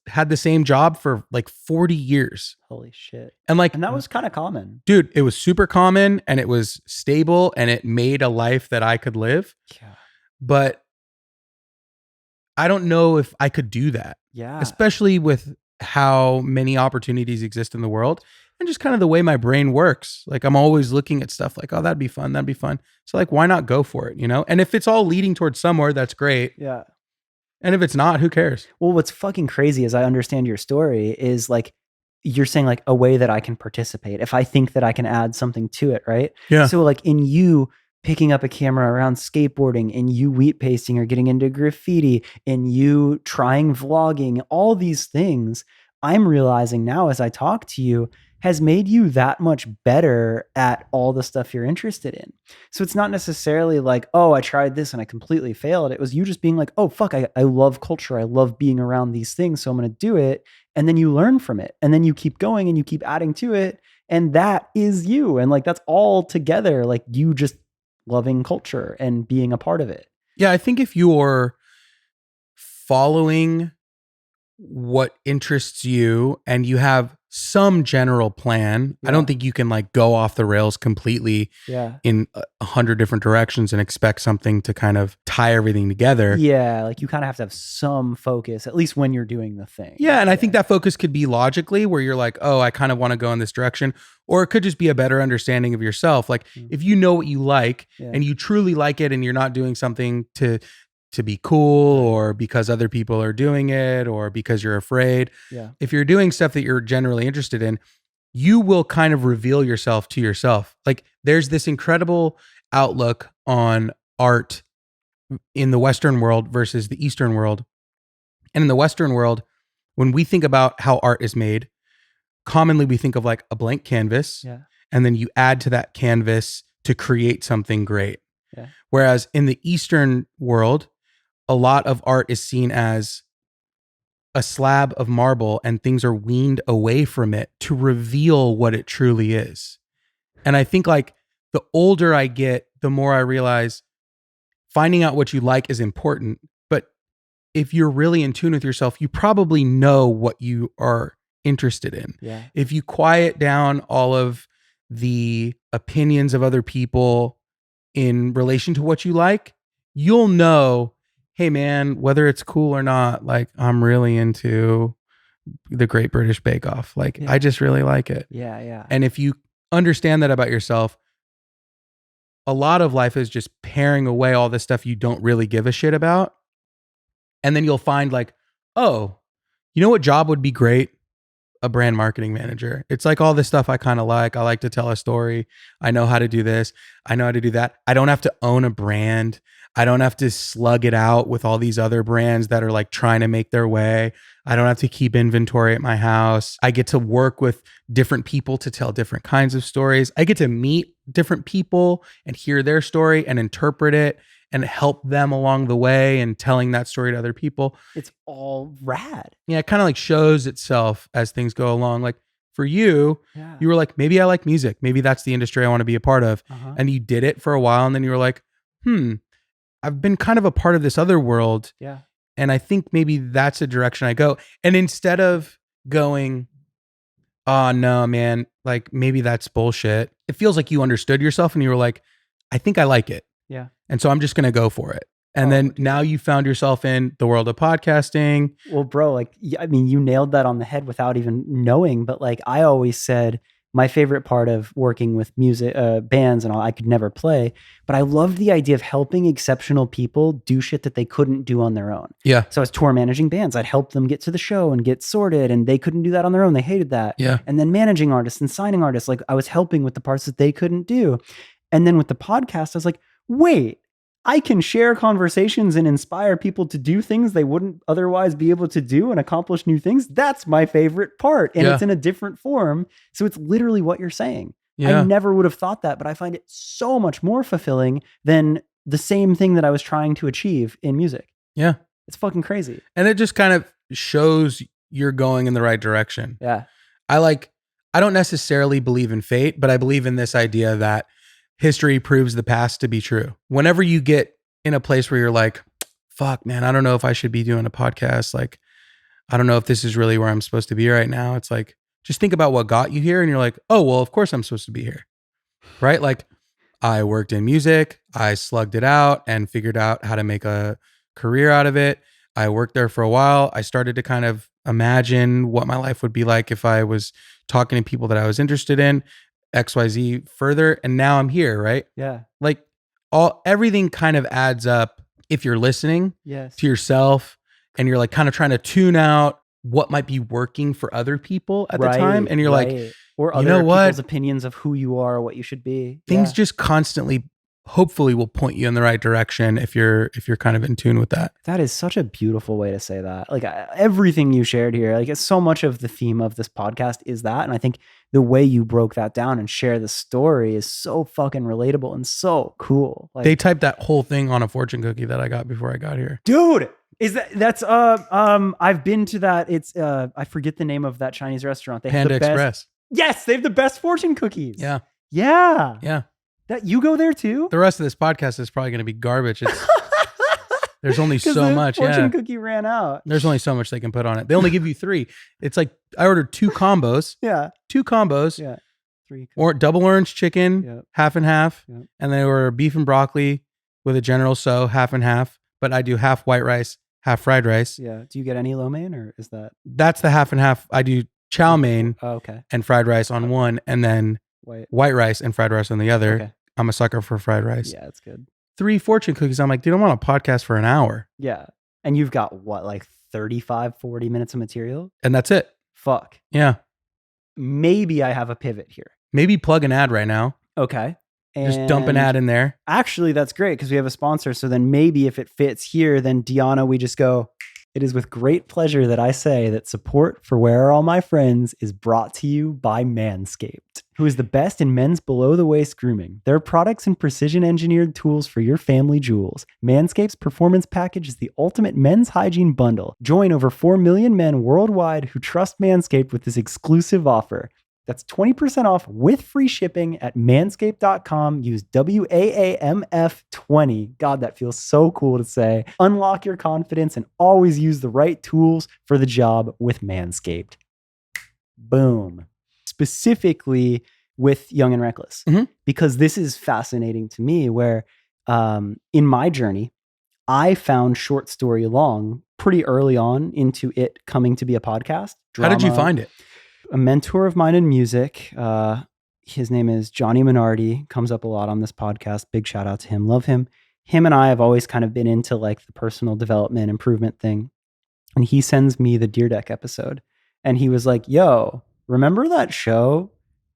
Speaker 2: had the same job for like 40 years.
Speaker 1: Holy shit.
Speaker 2: And
Speaker 1: that was kind of common.
Speaker 2: Dude, it was super common and it was stable and it made a life that I could live.
Speaker 1: Yeah.
Speaker 2: But I don't know if I could do that.
Speaker 1: Yeah.
Speaker 2: Especially with how many opportunities exist in the world and just kind of the way my brain works. Like I'm always looking at stuff like, oh, that'd be fun. That'd be fun. So like, why not go for it? And if it's all leading towards somewhere, that's great.
Speaker 1: Yeah.
Speaker 2: And if it's not, who cares?
Speaker 1: Well, what's fucking crazy as I understand your story is like, you're saying like a way that I can participate if I think that I can add something to it. Right.
Speaker 2: Yeah.
Speaker 1: So like in you picking up a camera around skateboarding, in you wheat pasting or getting into graffiti, in you trying vlogging, all these things, I'm realizing now as I talk to you, has made you that much better at all the stuff you're interested in. So it's not necessarily like, oh, I tried this and I completely failed. It was you just being like, oh, fuck, I love culture. I love being around these things. So I'm going to do it. And then you learn from it. And then you keep going and you keep adding to it. And that is you. And like, that's all together, like you just loving culture and being a part of it.
Speaker 2: Yeah, I think if you're following what interests you and you have some general plan, I don't think you can like go off the rails completely in 100 different directions and expect something to kind of tie everything together.
Speaker 1: Yeah, like you kind of have to have some focus, at least when you're doing the thing.
Speaker 2: Yeah, and I think that focus could be logically where you're like, oh, I kind of want to go in this direction. Or it could just be a better understanding of yourself. Like if you know what you like and you truly like it and you're not doing something to be cool or because other people are doing it or because you're afraid.
Speaker 1: Yeah.
Speaker 2: If you're doing stuff that you're generally interested in, you will kind of reveal yourself to yourself. Like there's this incredible outlook on art in the Western world versus the Eastern world. And in the Western world, when we think about how art is made, commonly we think of like a blank canvas and then you add to that canvas to create something great.
Speaker 1: Yeah.
Speaker 2: Whereas in the Eastern world, a lot of art is seen as a slab of marble and things are weaned away from it to reveal what it truly is. And I think like the older I get, the more I realize finding out what you like is important. But if you're really in tune with yourself, you probably know what you are interested in.
Speaker 1: Yeah.
Speaker 2: If you quiet down all of the opinions of other people in relation to what you like, you'll know, hey man, whether it's cool or not, like I'm really into the Great British Bake Off. Like I just really like it.
Speaker 1: Yeah, yeah.
Speaker 2: And if you understand that about yourself, a lot of life is just paring away all the stuff you don't really give a shit about. And then you'll find like, oh, you know what job would be great? A brand marketing manager. It's like all this stuff I kind of like. I like to tell a story. I know how to do this. I know how to do that. I don't have to own a brand. I don't have to slug it out with all these other brands that are like trying to make their way. I don't have to keep inventory at my house. I get to work with different people to tell different kinds of stories. I get to meet different people and hear their story and interpret it and help them along the way and telling that story to other people.
Speaker 1: It's all rad.
Speaker 2: Yeah, it kind of like shows itself as things go along. Like for you, you were like, maybe I like music. Maybe that's the industry I want to be a part of. And you did it for a while. And then you were like, I've been kind of a part of this other world.
Speaker 1: Yeah.
Speaker 2: And I think maybe that's a direction I go. And instead of going, oh no, man, like maybe that's bullshit. It feels like you understood yourself and you were like, I think I like it.
Speaker 1: Yeah.
Speaker 2: And so I'm just going to go for it. And then now you found yourself in the world of podcasting.
Speaker 1: Well, bro, like, I mean, you nailed that on the head without even knowing. But like, I always said my favorite part of working with music, bands and all, I could never play, but I loved the idea of helping exceptional people do shit that they couldn't do on their own.
Speaker 2: Yeah.
Speaker 1: So I was tour managing bands. I'd help them get to the show and get sorted, and they couldn't do that on their own. They hated that.
Speaker 2: Yeah.
Speaker 1: And then managing artists and signing artists, like I was helping with the parts that they couldn't do. And then with the podcast, I was like, wait, I can share conversations and inspire people to do things they wouldn't otherwise be able to do and accomplish new things. That's my favorite part. And it's in a different form. So it's literally what you're saying. I never would have thought that, but I find it so much more fulfilling than the same thing that I was trying to achieve in music.
Speaker 2: Yeah.
Speaker 1: It's fucking crazy.
Speaker 2: And it just kind of shows you're going in the right direction.
Speaker 1: Yeah.
Speaker 2: I don't necessarily believe in fate, but I believe in this idea that history proves the past to be true. Whenever you get in a place where you're like, fuck, man, I don't know if I should be doing a podcast. Like, I don't know if this is really where I'm supposed to be right now. It's like, just think about what got you here. And you're like, oh, well, of course I'm supposed to be here. Right? Like I worked in music. I slugged it out and figured out how to make a career out of it. I worked there for a while. I started to kind of imagine what my life would be like if I was talking to people that I was interested in. XYZ further, and now I'm here, right?
Speaker 1: Yeah.
Speaker 2: Like everything kind of adds up if you're listening to yourself and you're like kind of trying to tune out what might be working for other people at the time. And you're like,
Speaker 1: or other people's opinions of who you are, or what you should be.
Speaker 2: Things just constantly, hopefully, will point you in the right direction if you're kind of in tune with that.
Speaker 1: That is such a beautiful way to say that. Like everything you shared here, like it's so much of the theme of this podcast is that. And I think the way you broke that down and share the story is so fucking relatable and so cool. Like,
Speaker 2: They typed that whole thing on a fortune cookie that I got before I got here.
Speaker 1: dude, that's I've been to that. It's I forget the name of that Chinese restaurant. They
Speaker 2: Panda
Speaker 1: have the
Speaker 2: Express.
Speaker 1: best. Yes, they have the best fortune cookies.
Speaker 2: Yeah.
Speaker 1: Yeah.
Speaker 2: Yeah.
Speaker 1: That you go there too?
Speaker 2: The rest of this podcast is probably going to be garbage. There's only
Speaker 1: 'Cause
Speaker 2: so
Speaker 1: the
Speaker 2: much.
Speaker 1: fortune
Speaker 2: Yeah.
Speaker 1: cookie ran out.
Speaker 2: There's only so much they can put on it. They only give you 3. It's like I ordered 2 combos.
Speaker 1: Yeah.
Speaker 2: 2 combos.
Speaker 1: Yeah. 3.
Speaker 2: Or double orange chicken,
Speaker 1: Yep.
Speaker 2: half and half.
Speaker 1: Yep.
Speaker 2: And then I order beef and broccoli with a General So, half and half. But I do half white rice, half fried rice.
Speaker 1: Yeah. Do you get any lo mein or is that
Speaker 2: That's the half and half. I do chow mein
Speaker 1: Oh, okay.
Speaker 2: and fried rice on one, and then
Speaker 1: Wait.
Speaker 2: white rice and fried rice on the other.
Speaker 1: Okay.
Speaker 2: I'm a sucker for fried rice.
Speaker 1: Yeah, that's good.
Speaker 2: 3 fortune cookies. I'm like, dude, I'm on a podcast for an hour.
Speaker 1: Yeah. And you've got what, like 35, 40 minutes of material?
Speaker 2: And that's it.
Speaker 1: Fuck.
Speaker 2: Yeah.
Speaker 1: Maybe I have a pivot here.
Speaker 2: Maybe plug an ad right now.
Speaker 1: Okay.
Speaker 2: Just dump an ad in there.
Speaker 1: Actually, that's great because we have a sponsor. So then maybe if it fits here, then Deanna, we just go, it is with great pleasure that I say that support for Where Are All My Friends is brought to you by Manscaped, who is the best in men's below-the-waist grooming. Their products and precision-engineered tools for your family jewels. Manscaped's Performance Package is the ultimate men's hygiene bundle. Join over 4 million men worldwide who trust Manscaped with this exclusive offer. That's 20% off with free shipping at manscaped.com. Use WAAMF20. God, that feels so cool to say. Unlock your confidence and always use the right tools for the job with Manscaped. Boom. Specifically with Young and Reckless, because this is fascinating to me where in my journey, I found Short Story Long pretty early on into it coming to be a podcast.
Speaker 2: How did you find it?
Speaker 1: A mentor of mine in music. His name is Johnny Minardi, comes up a lot on this podcast. Big shout out to him. Love him. Him and I have always kind of been into like the personal development improvement thing. And he sends me the Deer Deck episode. And he was like, yo, remember that show,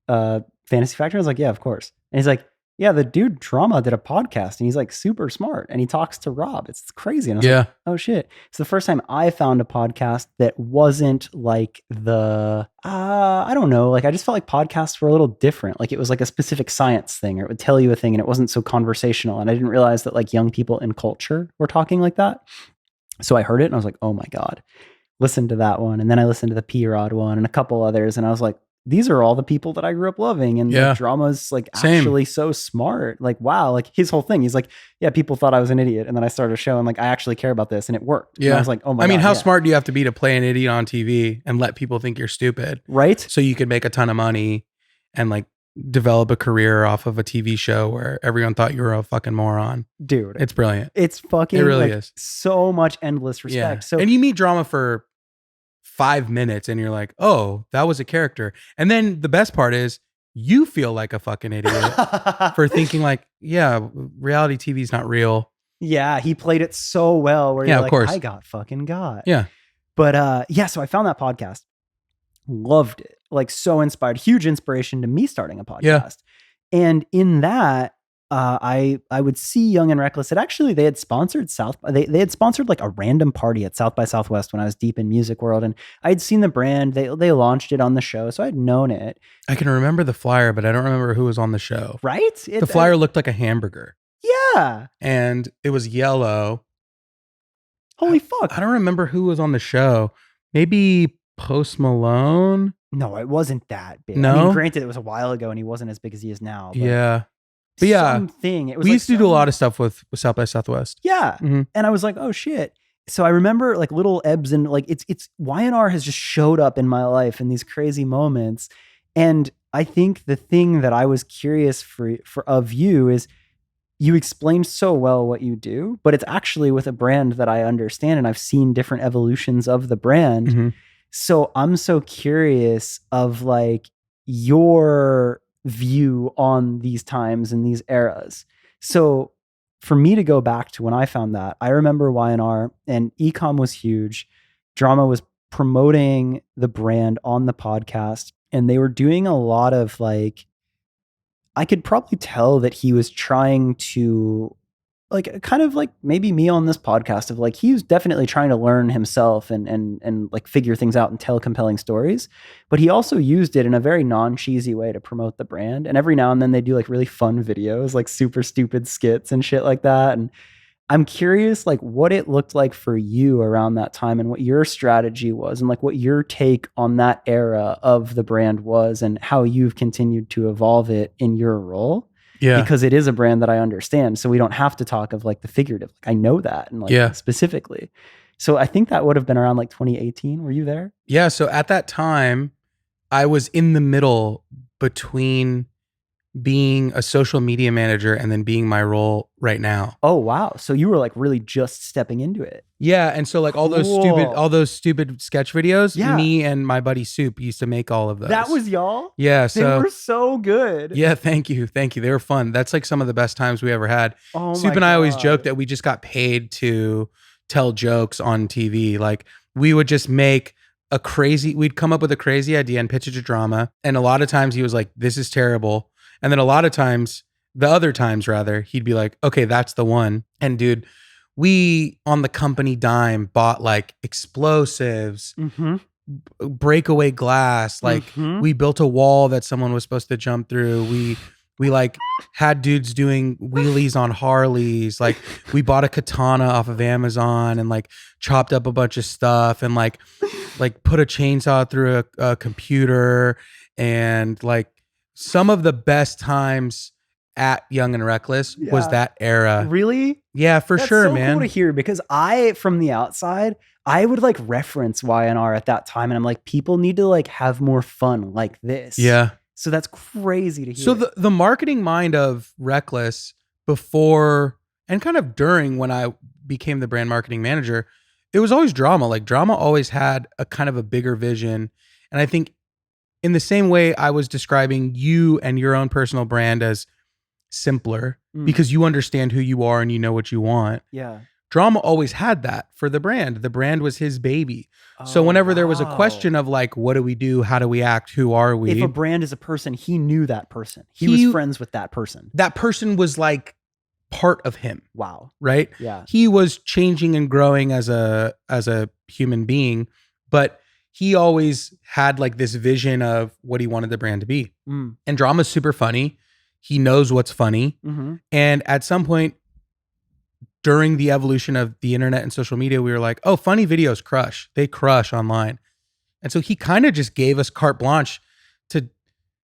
Speaker 1: Fantasy Factory? I was like, yeah, of course. And he's like, yeah, the dude Drama did a podcast and he's like super smart and he talks to Rob. It's crazy. And I was like, oh shit. It's the first time I found a podcast that wasn't like I don't know. Like I just felt like podcasts were a little different. Like it was like a specific science thing or it would tell you a thing and it wasn't so conversational. And I didn't realize that like young people in culture were talking like that. So I heard it and I was like, oh my God, listen to that one. And then I listened to the P-Rod one and a couple others. And I was like, these are all the people that I grew up loving. And the Drama's like actually so smart. Like, wow. Like his whole thing. He's like, yeah, people thought I was an idiot. And then I started a show and like, I actually care about this and it worked.
Speaker 2: Yeah.
Speaker 1: And I was like, oh my God.
Speaker 2: I mean, how smart do you have to be to play an idiot on TV and let people think you're stupid?
Speaker 1: Right.
Speaker 2: So you could make a ton of money and like develop a career off of a TV show where everyone thought you were a fucking moron.
Speaker 1: Dude.
Speaker 2: It's brilliant.
Speaker 1: It's fucking,
Speaker 2: it really
Speaker 1: like,
Speaker 2: is.
Speaker 1: So much endless respect.
Speaker 2: Yeah.
Speaker 1: So,
Speaker 2: and you meet Drama for 5 minutes and you're like, oh, that was a character. And then the best part is you feel like a fucking idiot for thinking like, yeah, reality TV is not real.
Speaker 1: Yeah. He played it so well where you're like, I got.
Speaker 2: Yeah.
Speaker 1: But yeah, so I found that podcast. Loved it. Like so inspired. Huge inspiration to me starting a podcast.
Speaker 2: Yeah.
Speaker 1: And in that, I would see Young and Reckless. They had sponsored they had sponsored like a random party at South by Southwest when I was deep in music world. And I'd seen the brand, they launched it on the show. So I'd known it.
Speaker 2: I can remember the flyer, but I don't remember who was on the show.
Speaker 1: Right?
Speaker 2: The flyer looked like a hamburger.
Speaker 1: Yeah.
Speaker 2: And it was yellow.
Speaker 1: Holy fuck.
Speaker 2: I don't remember who was on the show. Maybe Post Malone?
Speaker 1: No, it wasn't that big.
Speaker 2: No?
Speaker 1: I mean, granted, it was a while ago and he wasn't as big as he is now. But
Speaker 2: yeah. But yeah,
Speaker 1: something. It was
Speaker 2: we
Speaker 1: like
Speaker 2: used to do a lot of stuff with South by Southwest.
Speaker 1: Yeah.
Speaker 2: Mm-hmm.
Speaker 1: And I was like, oh shit. So I remember like little ebbs and like it's Y&R has just showed up in my life in these crazy moments. And I think the thing that I was curious for of you is you explained so well what you do, but it's actually with a brand that I understand and I've seen different evolutions of the brand.
Speaker 2: Mm-hmm.
Speaker 1: So I'm so curious of like your view on these times and these eras. So for me to go back to when I found that, I remember Y&R and Ecom was huge. Drama was promoting the brand on the podcast and they were doing a lot of like, I could probably tell that he was trying to like kind of like maybe me on this podcast of like he was definitely trying to learn himself and like figure things out and tell compelling stories, but he also used it in a very non-cheesy way to promote the brand. And every now and then they do like really fun videos, like super stupid skits and shit like that. And I'm curious like what it looked like for you around that time and what your strategy was and like what your take on that era of the brand was and how you've continued to evolve it in your role.
Speaker 2: Yeah.
Speaker 1: Because it is a brand that I understand. So we don't have to talk of like the figurative. Like I know that and like
Speaker 2: Yeah.
Speaker 1: specifically. So I think that would have been around like 2018. Were you there?
Speaker 2: Yeah. So at that time, I was in the middle between being a social media manager and then being my role right now.
Speaker 1: Oh wow. So you were like really just stepping into it.
Speaker 2: Yeah, and so like all those stupid sketch videos,
Speaker 1: Yeah.
Speaker 2: me and my buddy Soup used to make all of those.
Speaker 1: That was y'all?
Speaker 2: Yeah,
Speaker 1: They
Speaker 2: so
Speaker 1: were so good.
Speaker 2: yeah, thank you. They were fun. That's like some of the best times we ever had.
Speaker 1: Oh
Speaker 2: Soup
Speaker 1: my
Speaker 2: and I always
Speaker 1: God.
Speaker 2: joke that we just got paid to tell jokes on TV. Like we would just make we'd come up with a crazy idea and pitch it to Drama. And a lot of times he was like, this is terrible. And then a lot of times, the other times rather, he'd be like, okay, that's the one. And dude, we on the company dime bought like explosives,
Speaker 1: Mm-hmm.
Speaker 2: breakaway glass. Like
Speaker 1: Mhm.
Speaker 2: we built a wall that someone was supposed to jump through. We like had dudes doing wheelies on Harleys. Like we bought a katana off of Amazon and like chopped up a bunch of stuff and like put a chainsaw through a computer. And like some of the best times at Young and Reckless was
Speaker 1: Yeah.
Speaker 2: that era.
Speaker 1: Really?
Speaker 2: Yeah, for
Speaker 1: That's
Speaker 2: sure,
Speaker 1: so
Speaker 2: man.
Speaker 1: cool to hear because I, from the outside, I would like reference Y&R at that time, and I'm like, people need to like have more fun like this.
Speaker 2: Yeah.
Speaker 1: So that's crazy to hear.
Speaker 2: So the marketing mind of Reckless before and kind of during when I became the brand marketing manager, it was always Drama. Like Drama always had a kind of a bigger vision. And I think in the same way I was describing you and your own personal brand as simpler because you understand who you are and you know what you want.
Speaker 1: Yeah.
Speaker 2: Drama always had that for the brand. The brand was his baby. So whenever there was a question of like, what do we do? How do we act? Who are we?
Speaker 1: If a brand is a person, he knew that person. He was friends with that person.
Speaker 2: That person was like part of him.
Speaker 1: Wow.
Speaker 2: Right?
Speaker 1: Yeah.
Speaker 2: He was changing and growing as a human being, but he always had like this vision of what he wanted the brand to be. And Drama's super funny. He knows what's funny.
Speaker 1: Mm-hmm.
Speaker 2: And at some point during the evolution of the internet and social media, we were like, oh, funny videos crush. They crush online. And so he kind of just gave us carte blanche to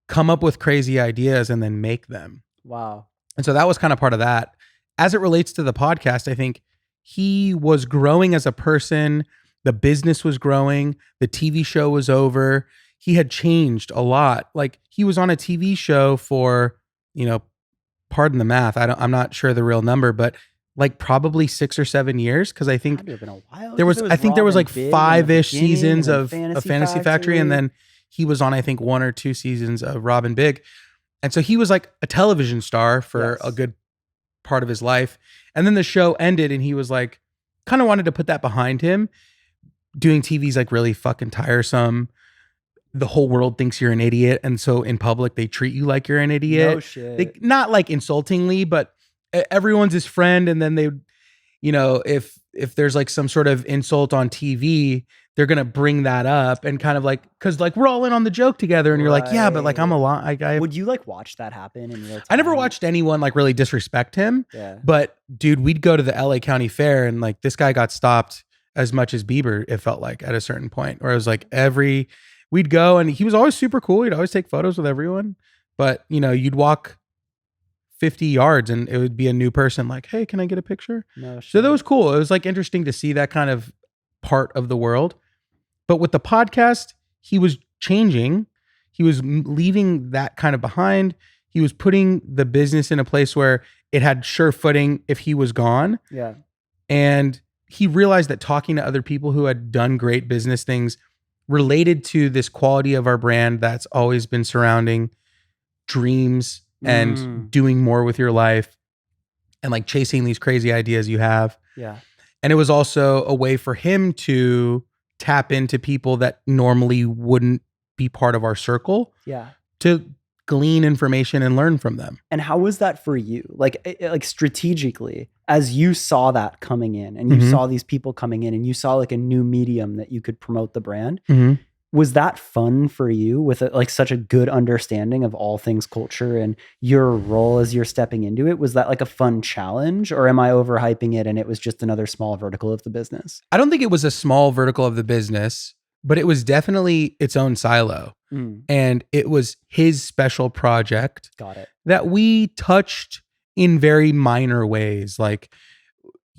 Speaker 2: come up with crazy ideas and then make them.
Speaker 1: Wow.
Speaker 2: And so that was kind of part of that. As it relates to the podcast, I think he was growing as a person. The business was growing. The TV show was over. He had changed a lot. Like he was on a TV show for, pardon the math. I'm not sure the real number, but like probably 6 or 7 years. Cause I think
Speaker 1: Had to have been a while.
Speaker 2: there was like
Speaker 1: Big in the
Speaker 2: 5-ish
Speaker 1: beginning,
Speaker 2: seasons
Speaker 1: and then
Speaker 2: of Fantasy Factory. And then he was on, I think 1 or 2 seasons of Robin Big. And so he was like a television star for a good part of his life. And then the show ended and he was like, kind of wanted to put that behind him. Doing TV's like really fucking tiresome. The whole world thinks you're an idiot. And so in public, they treat you like you're an idiot.
Speaker 1: No shit.
Speaker 2: Not like insultingly, but everyone's his friend. And then they, if there's like some sort of insult on TV, they're going to bring that up and kind of like, cause like we're all in on the joke together. And you're like, yeah, but like I'm a lot.
Speaker 1: Would you like watch that happen in real time?
Speaker 2: I never watched anyone like really disrespect him.
Speaker 1: Yeah.
Speaker 2: But dude, we'd go to the LA County Fair and like this guy got stopped as much as Bieber, it felt like at a certain point, where it was like we'd go and he was always super cool. He'd always take photos with everyone, but you'd walk 50 yards and it would be a new person like, hey, can I get a picture?
Speaker 1: No shit.
Speaker 2: So that was cool. It was like interesting to see that kind of part of the world. But with the podcast, he was changing. He was leaving that kind of behind. He was putting the business in a place where it had sure footing if he was gone.
Speaker 1: Yeah.
Speaker 2: And he realized that talking to other people who had done great business things related to this quality of our brand that's always been surrounding dreams and doing more with your life and like chasing these crazy ideas you have.
Speaker 1: Yeah.
Speaker 2: And it was also a way for him to tap into people that normally wouldn't be part of our circle.
Speaker 1: Yeah.
Speaker 2: To glean information and learn from them.
Speaker 1: And how was that for you? Like strategically, as you saw that coming in and you saw these people coming in and you saw like a new medium that you could promote the brand. Was that fun for you with like such a good understanding of all things culture and your role as you're stepping into it? Was that like a fun challenge, or am I overhyping it and it was just another small vertical of the business?
Speaker 2: I don't think it was a small vertical of the business, but it was definitely its own silo. And it was his special project.
Speaker 1: Got it.
Speaker 2: That we touched in very minor ways. Like,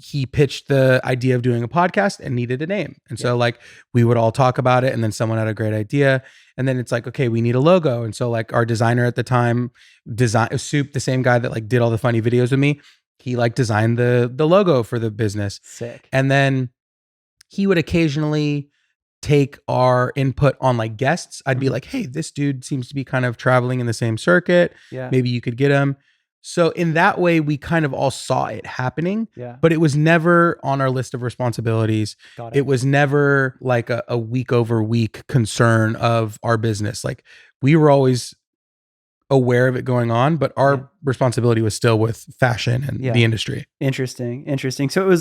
Speaker 2: he pitched the idea of doing a podcast and needed a name. And so like we would all talk about it, and then someone had a great idea. And then it's like, okay, we need a logo. And so like our designer at the time, Soup, the same guy that like did all the funny videos with me, he like designed the logo for the business.
Speaker 1: Sick.
Speaker 2: And then he would occasionally take our input on like guests. I'd be like, hey, this dude seems to be kind of traveling in the same circuit.
Speaker 1: Yeah.
Speaker 2: Maybe you could get him. So in that way, we kind of all saw it happening,
Speaker 1: Yeah.
Speaker 2: but it was never on our list of responsibilities.
Speaker 1: Got it.
Speaker 2: It was never like a week over week concern of our business. Like, we were always aware of it going on, but our responsibility was still with fashion and the industry.
Speaker 1: Interesting. So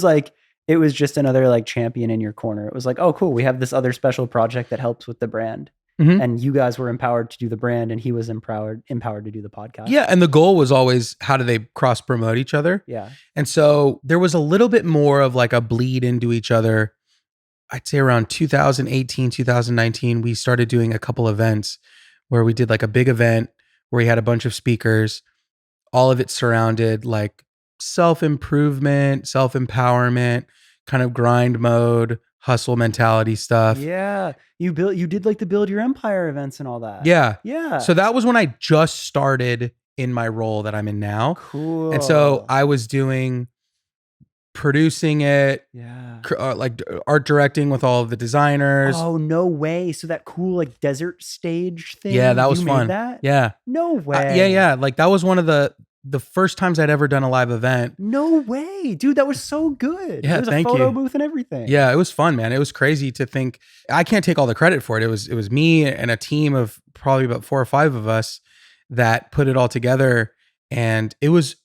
Speaker 1: it was just another like champion in your corner. It was like, oh, cool. We have this other special project that helps with the brand. And you guys were empowered to do the brand, and he was empowered to do the podcast.
Speaker 2: Yeah. And the goal was always, how do they cross promote each other?
Speaker 1: Yeah.
Speaker 2: And so there was a little bit more of like a bleed into each other. I'd say around 2018, 2019, we started doing a couple events where we did like a big event where we had a bunch of speakers. All of it surrounded like self-improvement, self-empowerment, kind of grind mode, hustle mentality stuff.
Speaker 1: Yeah. You did like the build your empire events and all that.
Speaker 2: Yeah.
Speaker 1: Yeah.
Speaker 2: So that was when I just started in my role that I'm in now.
Speaker 1: Cool.
Speaker 2: And so I was producing it.
Speaker 1: Yeah.
Speaker 2: Like art directing with all of the designers.
Speaker 1: Oh, no way. So that cool like desert stage thing.
Speaker 2: Yeah, that was
Speaker 1: you
Speaker 2: fun.
Speaker 1: Made that?
Speaker 2: Yeah.
Speaker 1: No way.
Speaker 2: Yeah. Like that was one of the first times I'd ever done a live event.
Speaker 1: No way, dude. That was so good.
Speaker 2: Yeah,
Speaker 1: there was a photo booth and everything.
Speaker 2: Yeah, it was fun, man. It was crazy to think. I can't take all the credit for it. It was me and a team of probably about 4 or 5 of us that put it all together. And it was,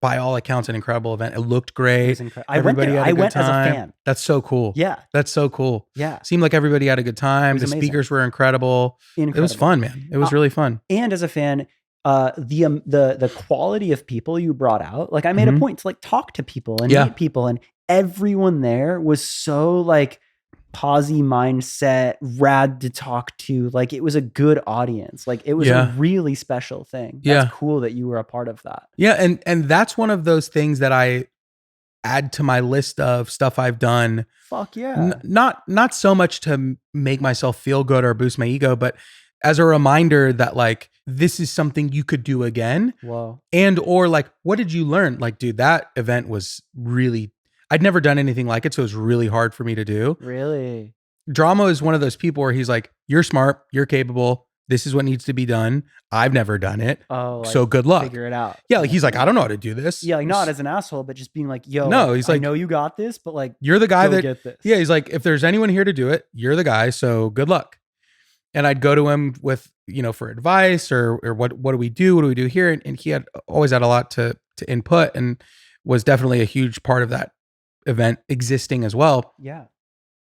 Speaker 2: by all accounts, an incredible event. It looked great.
Speaker 1: It was incredible. I went as a fan.
Speaker 2: That's so cool.
Speaker 1: Yeah.
Speaker 2: That's so cool.
Speaker 1: Yeah.
Speaker 2: Seemed like everybody had a good time. The
Speaker 1: amazing.
Speaker 2: speakers were incredible. It was fun, man. It was really fun.
Speaker 1: And as a fan, the quality of people you brought out, like I made a point to like talk to people and meet people, and everyone there was so like posy mindset, rad to talk to. Like it was a good audience. Like it was a really special thing. That's cool that you were a part of that.
Speaker 2: Yeah. And that's one of those things that I add to my list of stuff I've done.
Speaker 1: Fuck yeah.
Speaker 2: Not so much to make myself feel good or boost my ego, but as a reminder that like, this is something you could do again.
Speaker 1: Whoa.
Speaker 2: And, or like, what did you learn? Like, dude, that event was really, I'd never done anything like it. So it was really hard for me to do.
Speaker 1: Really?
Speaker 2: Drama is one of those people where he's like, you're smart, you're capable. This is what needs to be done. I've never done it.
Speaker 1: Oh,
Speaker 2: so good luck.
Speaker 1: Figure it out.
Speaker 2: Yeah. Like he's like, I don't know how to do this.
Speaker 1: Yeah. Like not as an asshole, but just being like, yo,
Speaker 2: no, he's like,
Speaker 1: I know you got this, but like,
Speaker 2: you're the guy that
Speaker 1: get this.
Speaker 2: Yeah. He's like, if there's anyone here to do it, you're the guy. So good luck. And I'd go to him with, for advice or what do we do? What do we do here? And he had always had a lot to input and was definitely a huge part of that event existing as well.
Speaker 1: Yeah.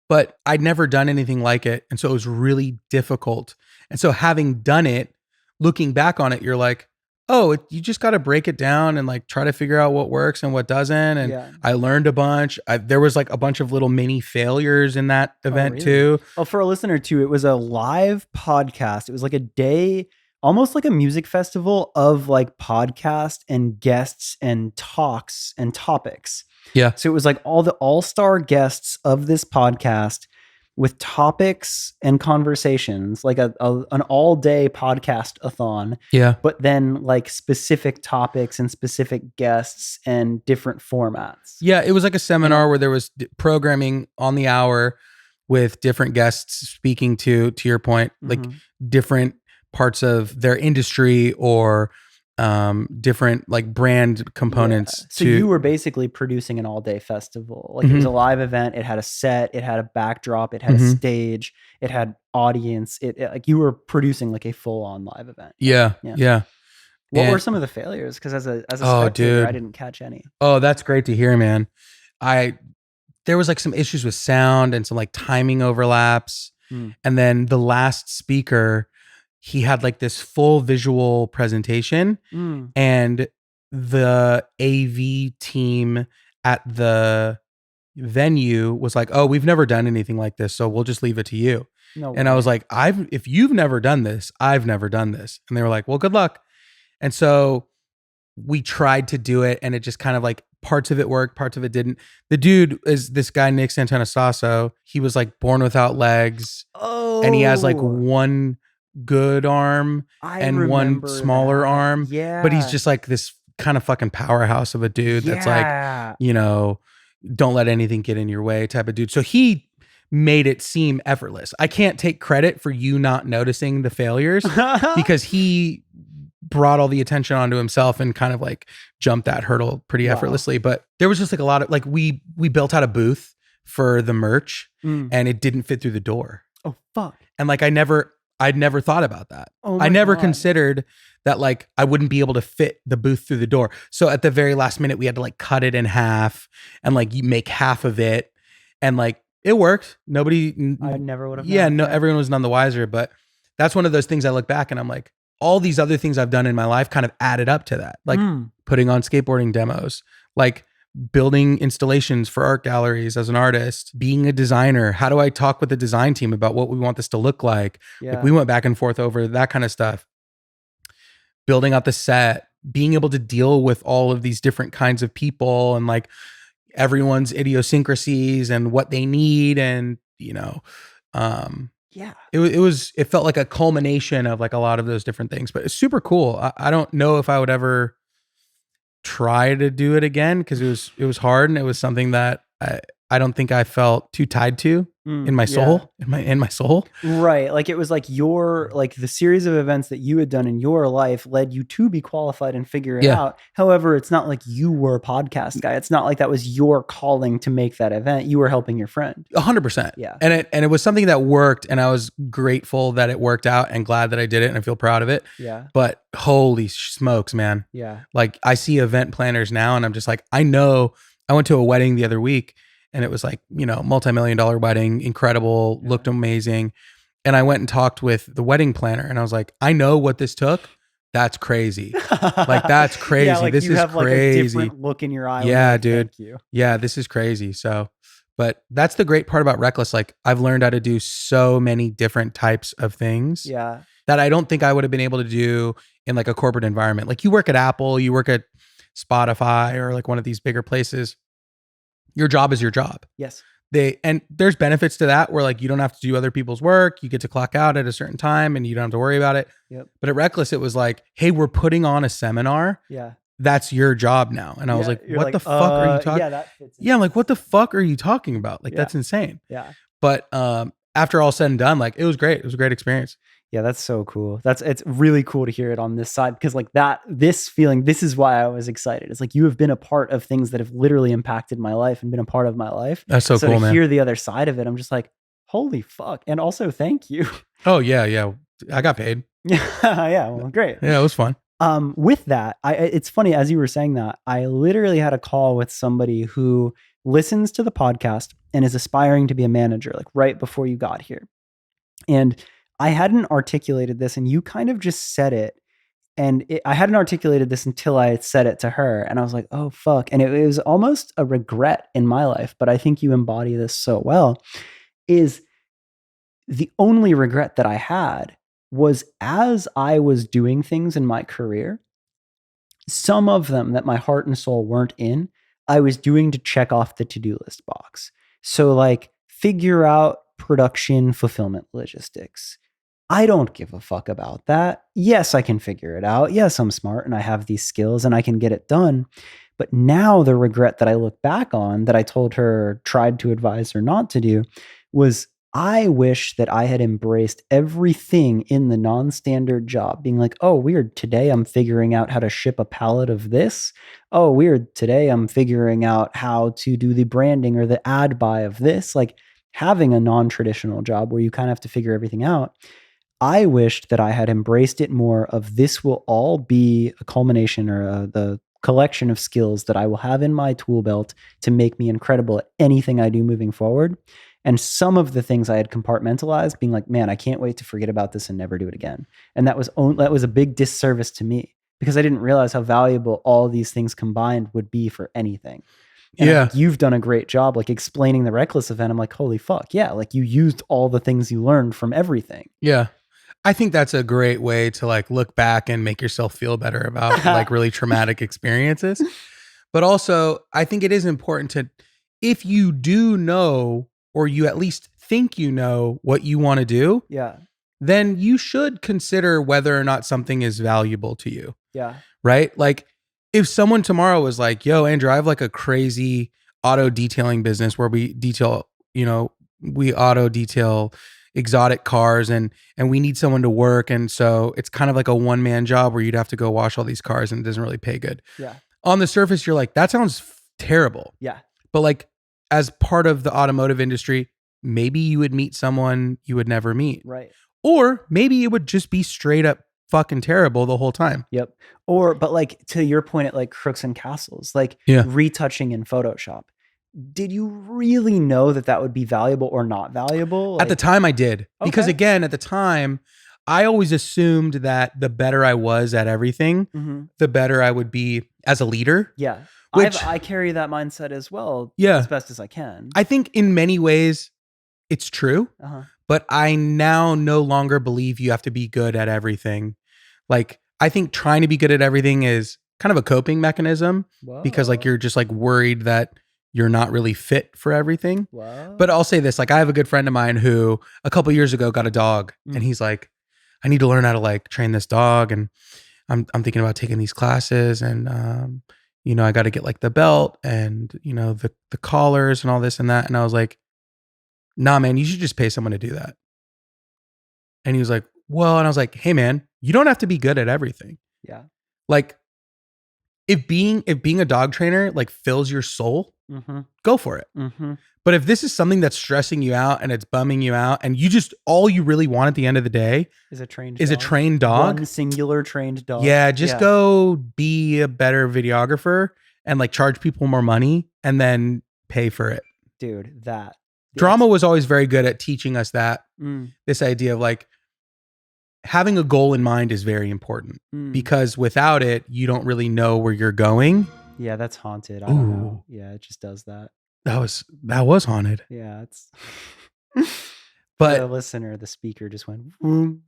Speaker 2: But I'd never done anything like it. And so it was really difficult. And so having done it, looking back on it, you're like, oh, you just got to break it down and like try to figure out what works and what doesn't. And I learned a bunch. There was like a bunch of little mini failures in that event too.
Speaker 1: Oh, for a listener too, it was a live podcast. It was like a day, almost like a music festival of like podcast and guests and talks and topics.
Speaker 2: Yeah.
Speaker 1: So it was like all the all-star guests of this podcast with topics and conversations, like an all-day podcast-a-thon.
Speaker 2: Yeah.
Speaker 1: But then like specific topics and specific guests and different formats.
Speaker 2: Yeah, it was like a seminar where there was programming on the hour with different guests speaking to your point, like different parts of their industry or different like brand components
Speaker 1: So you were basically producing an all-day festival. Like it was a live event. It had a set. It had a backdrop. It had a stage. It had audience. Like you were producing like a full-on live event.
Speaker 2: Yeah.
Speaker 1: What were
Speaker 2: And
Speaker 1: some of the failures? Because as a spectator,
Speaker 2: dude,
Speaker 1: I didn't catch any.
Speaker 2: oh, that's great to hear, man. There was like some issues with sound and some like timing overlaps. And then the last speaker, he had like this full visual presentation, and the AV team at the venue was like, "Oh, we've never done anything like this, so we'll just leave it to you."
Speaker 1: No
Speaker 2: And
Speaker 1: way.
Speaker 2: I was like, if you've never done this, I've never done this." And they were like, "Well, good luck." And so we tried to do it, and it just kind of like parts of it worked, parts of it didn't. The dude is this guy, Nick Santanasasso. He was like born without legs.
Speaker 1: Oh.
Speaker 2: And he has like one good arm and one smaller arm.
Speaker 1: Yeah.
Speaker 2: But he's just like this kind of fucking powerhouse of a dude that's like, you know, don't let anything get in your way type of dude. So he made it seem effortless. I can't take credit for you not noticing the failures because he brought all the attention onto himself and kind of like jumped that hurdle pretty effortlessly. But there was just like a lot of like, we built out a booth for the merch and it didn't fit through the door.
Speaker 1: Oh, fuck.
Speaker 2: And like, I'd never thought about that.
Speaker 1: Oh
Speaker 2: I never considered that like I wouldn't be able to fit the booth through the door. So at the very last minute, we had to like cut it in half and like you make half of it. And like, it worked. Nobody.
Speaker 1: I never would have.
Speaker 2: Yeah. No, everyone was none the wiser, but that's one of those things I look back and I'm like, all these other things I've done in my life kind of added up to that. Like putting on skateboarding demos, like building installations for art galleries as an artist, being a designer. How do I talk with the design team about what we want this to look like? Like we went back and forth over that kind of stuff. Building out the set, being able to deal with all of these different kinds of people and like everyone's idiosyncrasies and what they need. And, you know, it felt like a culmination of like a lot of those different things, but it's super cool. I don't know if I would ever try to do it again because it was hard and it was something that I don't think I felt too tied to in my soul, in my soul.
Speaker 1: Right. Like it was like the series of events that you had done in your life led you to be qualified and figure it out. However, it's not like you were a podcast guy. It's not like that was your calling to make that event. You were helping your friend.
Speaker 2: 100%.
Speaker 1: Yeah.
Speaker 2: And it was something that worked and I was grateful that it worked out and glad that I did it and I feel proud of it.
Speaker 1: Yeah.
Speaker 2: But holy smokes, man.
Speaker 1: Yeah.
Speaker 2: Like I see event planners now and I'm just like, I know I went to a wedding the other week. And it was like, you know, multi-million-dollar wedding, incredible, looked amazing. And I went and talked with the wedding planner and I was like, I know what this took. That's crazy. Like, that's crazy.
Speaker 1: Yeah, like
Speaker 2: this
Speaker 1: you
Speaker 2: is
Speaker 1: have
Speaker 2: crazy.
Speaker 1: Like a different look in your eye.
Speaker 2: Yeah,
Speaker 1: like,
Speaker 2: dude.
Speaker 1: Thank you.
Speaker 2: Yeah, this is crazy. So, but that's the great part about Reckless. Like I've learned how to do so many different types of things.
Speaker 1: Yeah.
Speaker 2: That I don't think I would have been able to do in like a corporate environment. Like you work at Apple, you work at Spotify or like one of these bigger places. Your job is your job.
Speaker 1: Yes.
Speaker 2: And there's benefits to that where like you don't have to do other people's work. You get to clock out at a certain time and you don't have to worry about it.
Speaker 1: Yep.
Speaker 2: But at Reckless, it was like, hey, we're putting on a seminar.
Speaker 1: Yeah.
Speaker 2: That's your job now. And I was like, what the fuck are you talking?
Speaker 1: Yeah, that fits in.
Speaker 2: Yeah, I'm like, what the fuck are you talking about? Like, that's insane.
Speaker 1: Yeah.
Speaker 2: But after all said and done, like it was great. It was a great experience.
Speaker 1: Yeah, that's so cool. It's really cool to hear it on this side because like this feeling, this is why I was excited. It's like you have been a part of things that have literally impacted my life and been a part of my life.
Speaker 2: That's so cool,
Speaker 1: to
Speaker 2: man.
Speaker 1: hear the other side of it, I'm just like, holy fuck. And also thank you.
Speaker 2: Oh yeah. I got paid.
Speaker 1: Yeah, well, great.
Speaker 2: Yeah, it was fun.
Speaker 1: With that, it's funny, as you were saying that, I literally had a call with somebody who listens to the podcast and is aspiring to be a manager, like right before you got here. And I hadn't articulated this and you kind of just said it. And I hadn't articulated this until I said it to her. And I was like, oh, fuck. And it was almost a regret in my life, but I think you embody this so well, is the only regret that I had was as I was doing things in my career, some of them that my heart and soul weren't in, I was doing to check off the to-do list box. So like figure out production, fulfillment, logistics. I don't give a fuck about that. Yes, I can figure it out. Yes, I'm smart and I have these skills and I can get it done. But now the regret that I look back on that I told her, tried to advise her not to do, was I wish that I had embraced everything in the non-standard job, being like, oh, weird, today I'm figuring out how to ship a pallet of this. Oh, weird, today I'm figuring out how to do the branding or the ad buy of this. Like having a non-traditional job where you kind of have to figure everything out. I wished that I had embraced it more of this will all be a culmination or the collection of skills that I will have in my tool belt to make me incredible at anything I do moving forward. And some of the things I had compartmentalized, being like, man, I can't wait to forget about this and never do it again. And that was a big disservice to me because I didn't realize how valuable all these things combined would be for anything. And I think you've done a great job like explaining the Reckless event. I'm like, holy fuck. Yeah. Like you used all the things you learned from everything.
Speaker 2: Yeah. I think that's a great way to like look back and make yourself feel better about like really traumatic experiences. But also, I think it is important to, if you do know, or you at least think you know what you want to do,
Speaker 1: Yeah.
Speaker 2: then you should consider whether or not something is valuable to you.
Speaker 1: Yeah.
Speaker 2: Right? Like if someone tomorrow was like, yo, Andrew, I have like a crazy auto detailing business where we detail, we auto detail exotic cars and we need someone to work. And so it's kind of like a one-man job where you'd have to go wash all these cars and it doesn't really pay good.
Speaker 1: Yeah.
Speaker 2: On the surface, you're like, that sounds terrible.
Speaker 1: Yeah.
Speaker 2: But like as part of the automotive industry, maybe you would meet someone you would never meet.
Speaker 1: Right.
Speaker 2: Or maybe it would just be straight up fucking terrible the whole time.
Speaker 1: Yep. But like to your point at like Crooks and Castles, like retouching in Photoshop. Did you really know that that would be valuable or not valuable?
Speaker 2: At the time I did. Because again, at the time, I always assumed that the better I was at everything, the better I would be as a leader.
Speaker 1: Yeah.
Speaker 2: Which
Speaker 1: I carry that mindset as well.
Speaker 2: Yeah.
Speaker 1: As best as I can.
Speaker 2: I think in many ways it's true. But I now no longer believe you have to be good at everything. Like, I think trying to be good at everything is kind of a coping mechanism. Because like you're just like worried that you're not really fit for everything. But I'll say this, like I have a good friend of mine who a couple years ago got a dog and he's like, I need to learn how to like train this dog. And I'm thinking about taking these classes and, I got to get like the belt and, the collars and all this and that. And I was like, nah, man, you should just pay someone to do that. And he was like, well, and I was like, hey man, you don't have to be good at everything.
Speaker 1: Yeah.
Speaker 2: Like if being a dog trainer like fills your soul, go for it. But if this is something that's stressing you out and it's bumming you out and you just, all you really want at the end of the day
Speaker 1: is a trained
Speaker 2: dog.
Speaker 1: One singular trained dog.
Speaker 2: Yeah. Just go be a better videographer and like charge people more money and then pay for it.
Speaker 1: Dude, that.
Speaker 2: Drama was always very good at teaching us that. This idea of like having a goal in mind is very important because without it, you don't really know where you're going.
Speaker 1: Yeah, that's haunted. I don't know. Yeah, it just does that.
Speaker 2: That was haunted.
Speaker 1: Yeah, it's
Speaker 2: but
Speaker 1: the listener, the speaker just went.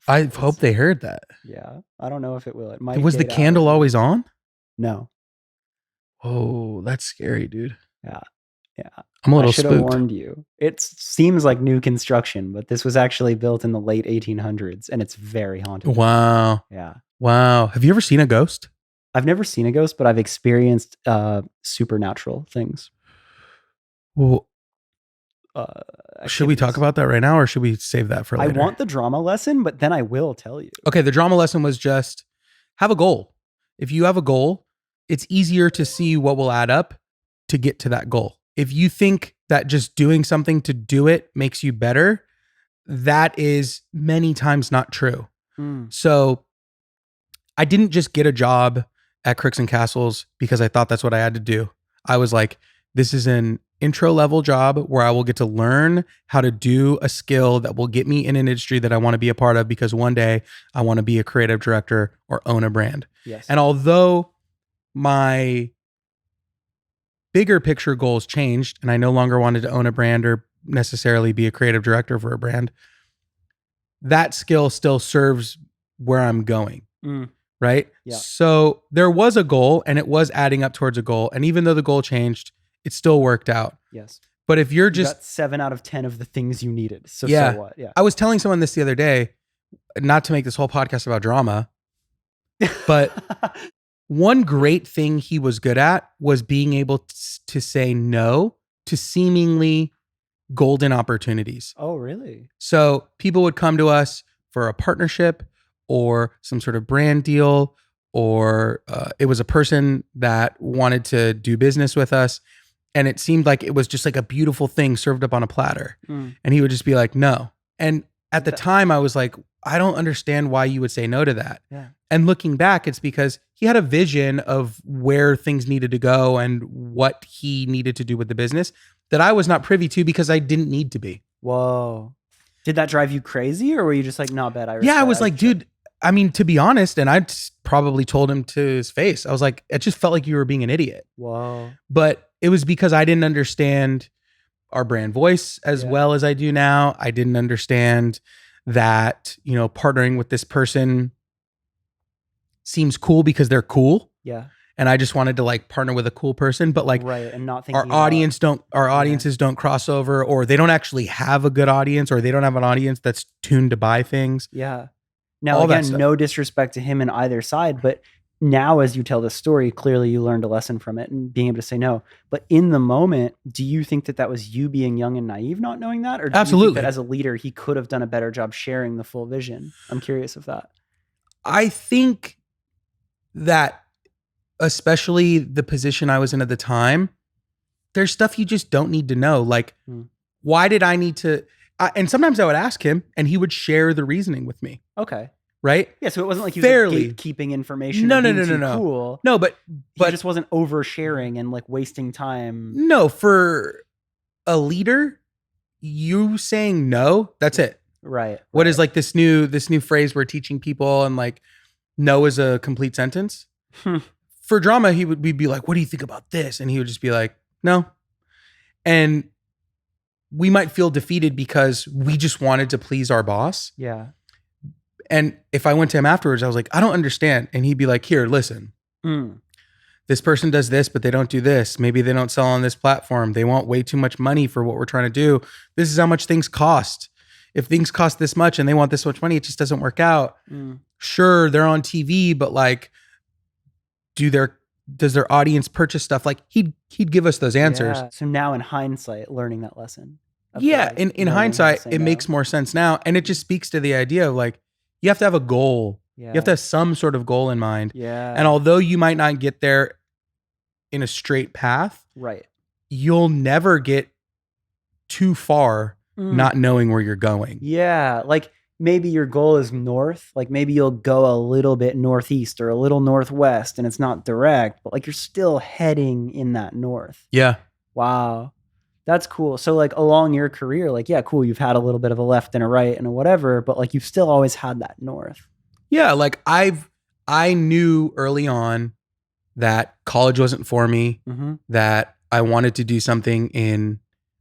Speaker 2: I hope they heard that.
Speaker 1: Yeah, I don't know if it will. It might.
Speaker 2: Was the candle always on?
Speaker 1: No.
Speaker 2: Oh, that's scary, dude.
Speaker 1: Yeah.
Speaker 2: I'm a little
Speaker 1: I should
Speaker 2: spooked.
Speaker 1: have warned you. It seems like new construction, but this was actually built in the late 1800s, and it's very haunted.
Speaker 2: Wow.
Speaker 1: Yeah.
Speaker 2: Wow. Have you ever seen a ghost?
Speaker 1: I've never seen a ghost, but I've experienced supernatural things.
Speaker 2: Well, should we talk about that right now or should we save that for later?
Speaker 1: I want the drama lesson, but then I will tell you.
Speaker 2: Okay, the drama lesson was just have a goal. If you have a goal, it's easier to see what will add up to get to that goal. If you think that just doing something to do it makes you better, that is many times not true. So I didn't just get a job at Crooks and Castles because I thought that's what I had to do. I was like, this is an intro level job where I will get to learn how to do a skill that will get me in an industry that I want to be a part of because one day I want to be a creative director or own a brand.
Speaker 1: Yes.
Speaker 2: And although my bigger picture goals changed and I no longer wanted to own a brand or necessarily be a creative director for a brand, that skill still serves where I'm going. Right?
Speaker 1: Yeah.
Speaker 2: So there was a goal and it was adding up towards a goal. And even though the goal changed, it still worked out.
Speaker 1: Yes.
Speaker 2: But if you're
Speaker 1: You
Speaker 2: just
Speaker 1: got 7 out of 10 of the things you needed. So what? Yeah.
Speaker 2: I was telling someone this the other day, not to make this whole podcast about drama, but one great thing he was good at was being able to say no to seemingly golden opportunities.
Speaker 1: Oh, really?
Speaker 2: So people would come to us for a partnership or some sort of brand deal, or it was a person that wanted to do business with us. And it seemed like it was just like a beautiful thing served up on a platter.
Speaker 1: Mm.
Speaker 2: And he would just be like, no. And at the time I was like, I don't understand why you would say no to that.
Speaker 1: Yeah.
Speaker 2: And looking back, it's because he had a vision of where things needed to go and what he needed to do with the business that I was not privy to because I didn't need to be.
Speaker 1: Whoa. Did that drive you crazy, or were you just like, not bad?
Speaker 2: I was like, dude, I mean, to be honest, and I probably told him to his face, I was like, it just felt like you were being an idiot.
Speaker 1: Whoa.
Speaker 2: But it was because I didn't understand our brand voice as well as I do now. I didn't understand that, you know, partnering with this person seems cool because they're cool.
Speaker 1: Yeah.
Speaker 2: And I just wanted to like partner with a cool person, but like,
Speaker 1: right, and not thinking
Speaker 2: our audiences don't cross over, or they don't actually have a good audience, or they don't have an audience that's tuned to buy things.
Speaker 1: Yeah. Now,
Speaker 2: All that
Speaker 1: again,
Speaker 2: stuff.
Speaker 1: no disrespect to him in either side, but now as you tell this story, clearly you learned a lesson from it and being able to say no. But in the moment, do you think that that was you being young and naive, not knowing that? Or do
Speaker 2: Absolutely.
Speaker 1: you think that as a leader, he could have done a better job sharing the full vision? I'm curious of that.
Speaker 2: I think that, especially the position I was in at the time, there's stuff you just don't need to know. Like, why did I need to? And sometimes I would ask him and he would share the reasoning with me.
Speaker 1: Okay.
Speaker 2: Right?
Speaker 1: Yeah, so it wasn't like he was like gatekeeping information.
Speaker 2: No.
Speaker 1: Cool.
Speaker 2: No, but
Speaker 1: he just wasn't oversharing and like wasting time.
Speaker 2: No, for a leader, you saying no, that's it.
Speaker 1: Right.
Speaker 2: What is like this new phrase we're teaching people, and like no is a complete sentence. For drama, we'd be like, what do you think about this? And he would just be like, no. And we might feel defeated because we just wanted to please our boss.
Speaker 1: Yeah.
Speaker 2: And if I went to him afterwards, I was like, I don't understand. And he'd be like, here, listen, this person does this, but they don't do this. Maybe they don't sell on this platform. They want way too much money for what we're trying to do. This is how much things cost. If things cost this much and they want this much money, it just doesn't work out. Sure, they're on TV, but like, does their audience purchase stuff? Like he'd give us those answers.
Speaker 1: Yeah. So now in hindsight, learning that lesson.
Speaker 2: Yeah. In hindsight, it makes more sense now. And it just speaks to the idea of like, you have to have a goal.
Speaker 1: Yeah.
Speaker 2: You have to have some sort of goal in mind.
Speaker 1: Yeah.
Speaker 2: And although you might not get there in a straight path,
Speaker 1: right,
Speaker 2: you'll never get too far not knowing where you're going.
Speaker 1: Yeah. Like maybe your goal is north. Like maybe you'll go a little bit northeast or a little northwest and it's not direct, but like you're still heading in that north.
Speaker 2: Yeah.
Speaker 1: Wow. That's cool. So like along your career, like, yeah, cool. You've had a little bit of a left and a right and a whatever, but like you've still always had that north.
Speaker 2: Yeah. Like I knew early on that college wasn't for me, that I wanted to do something in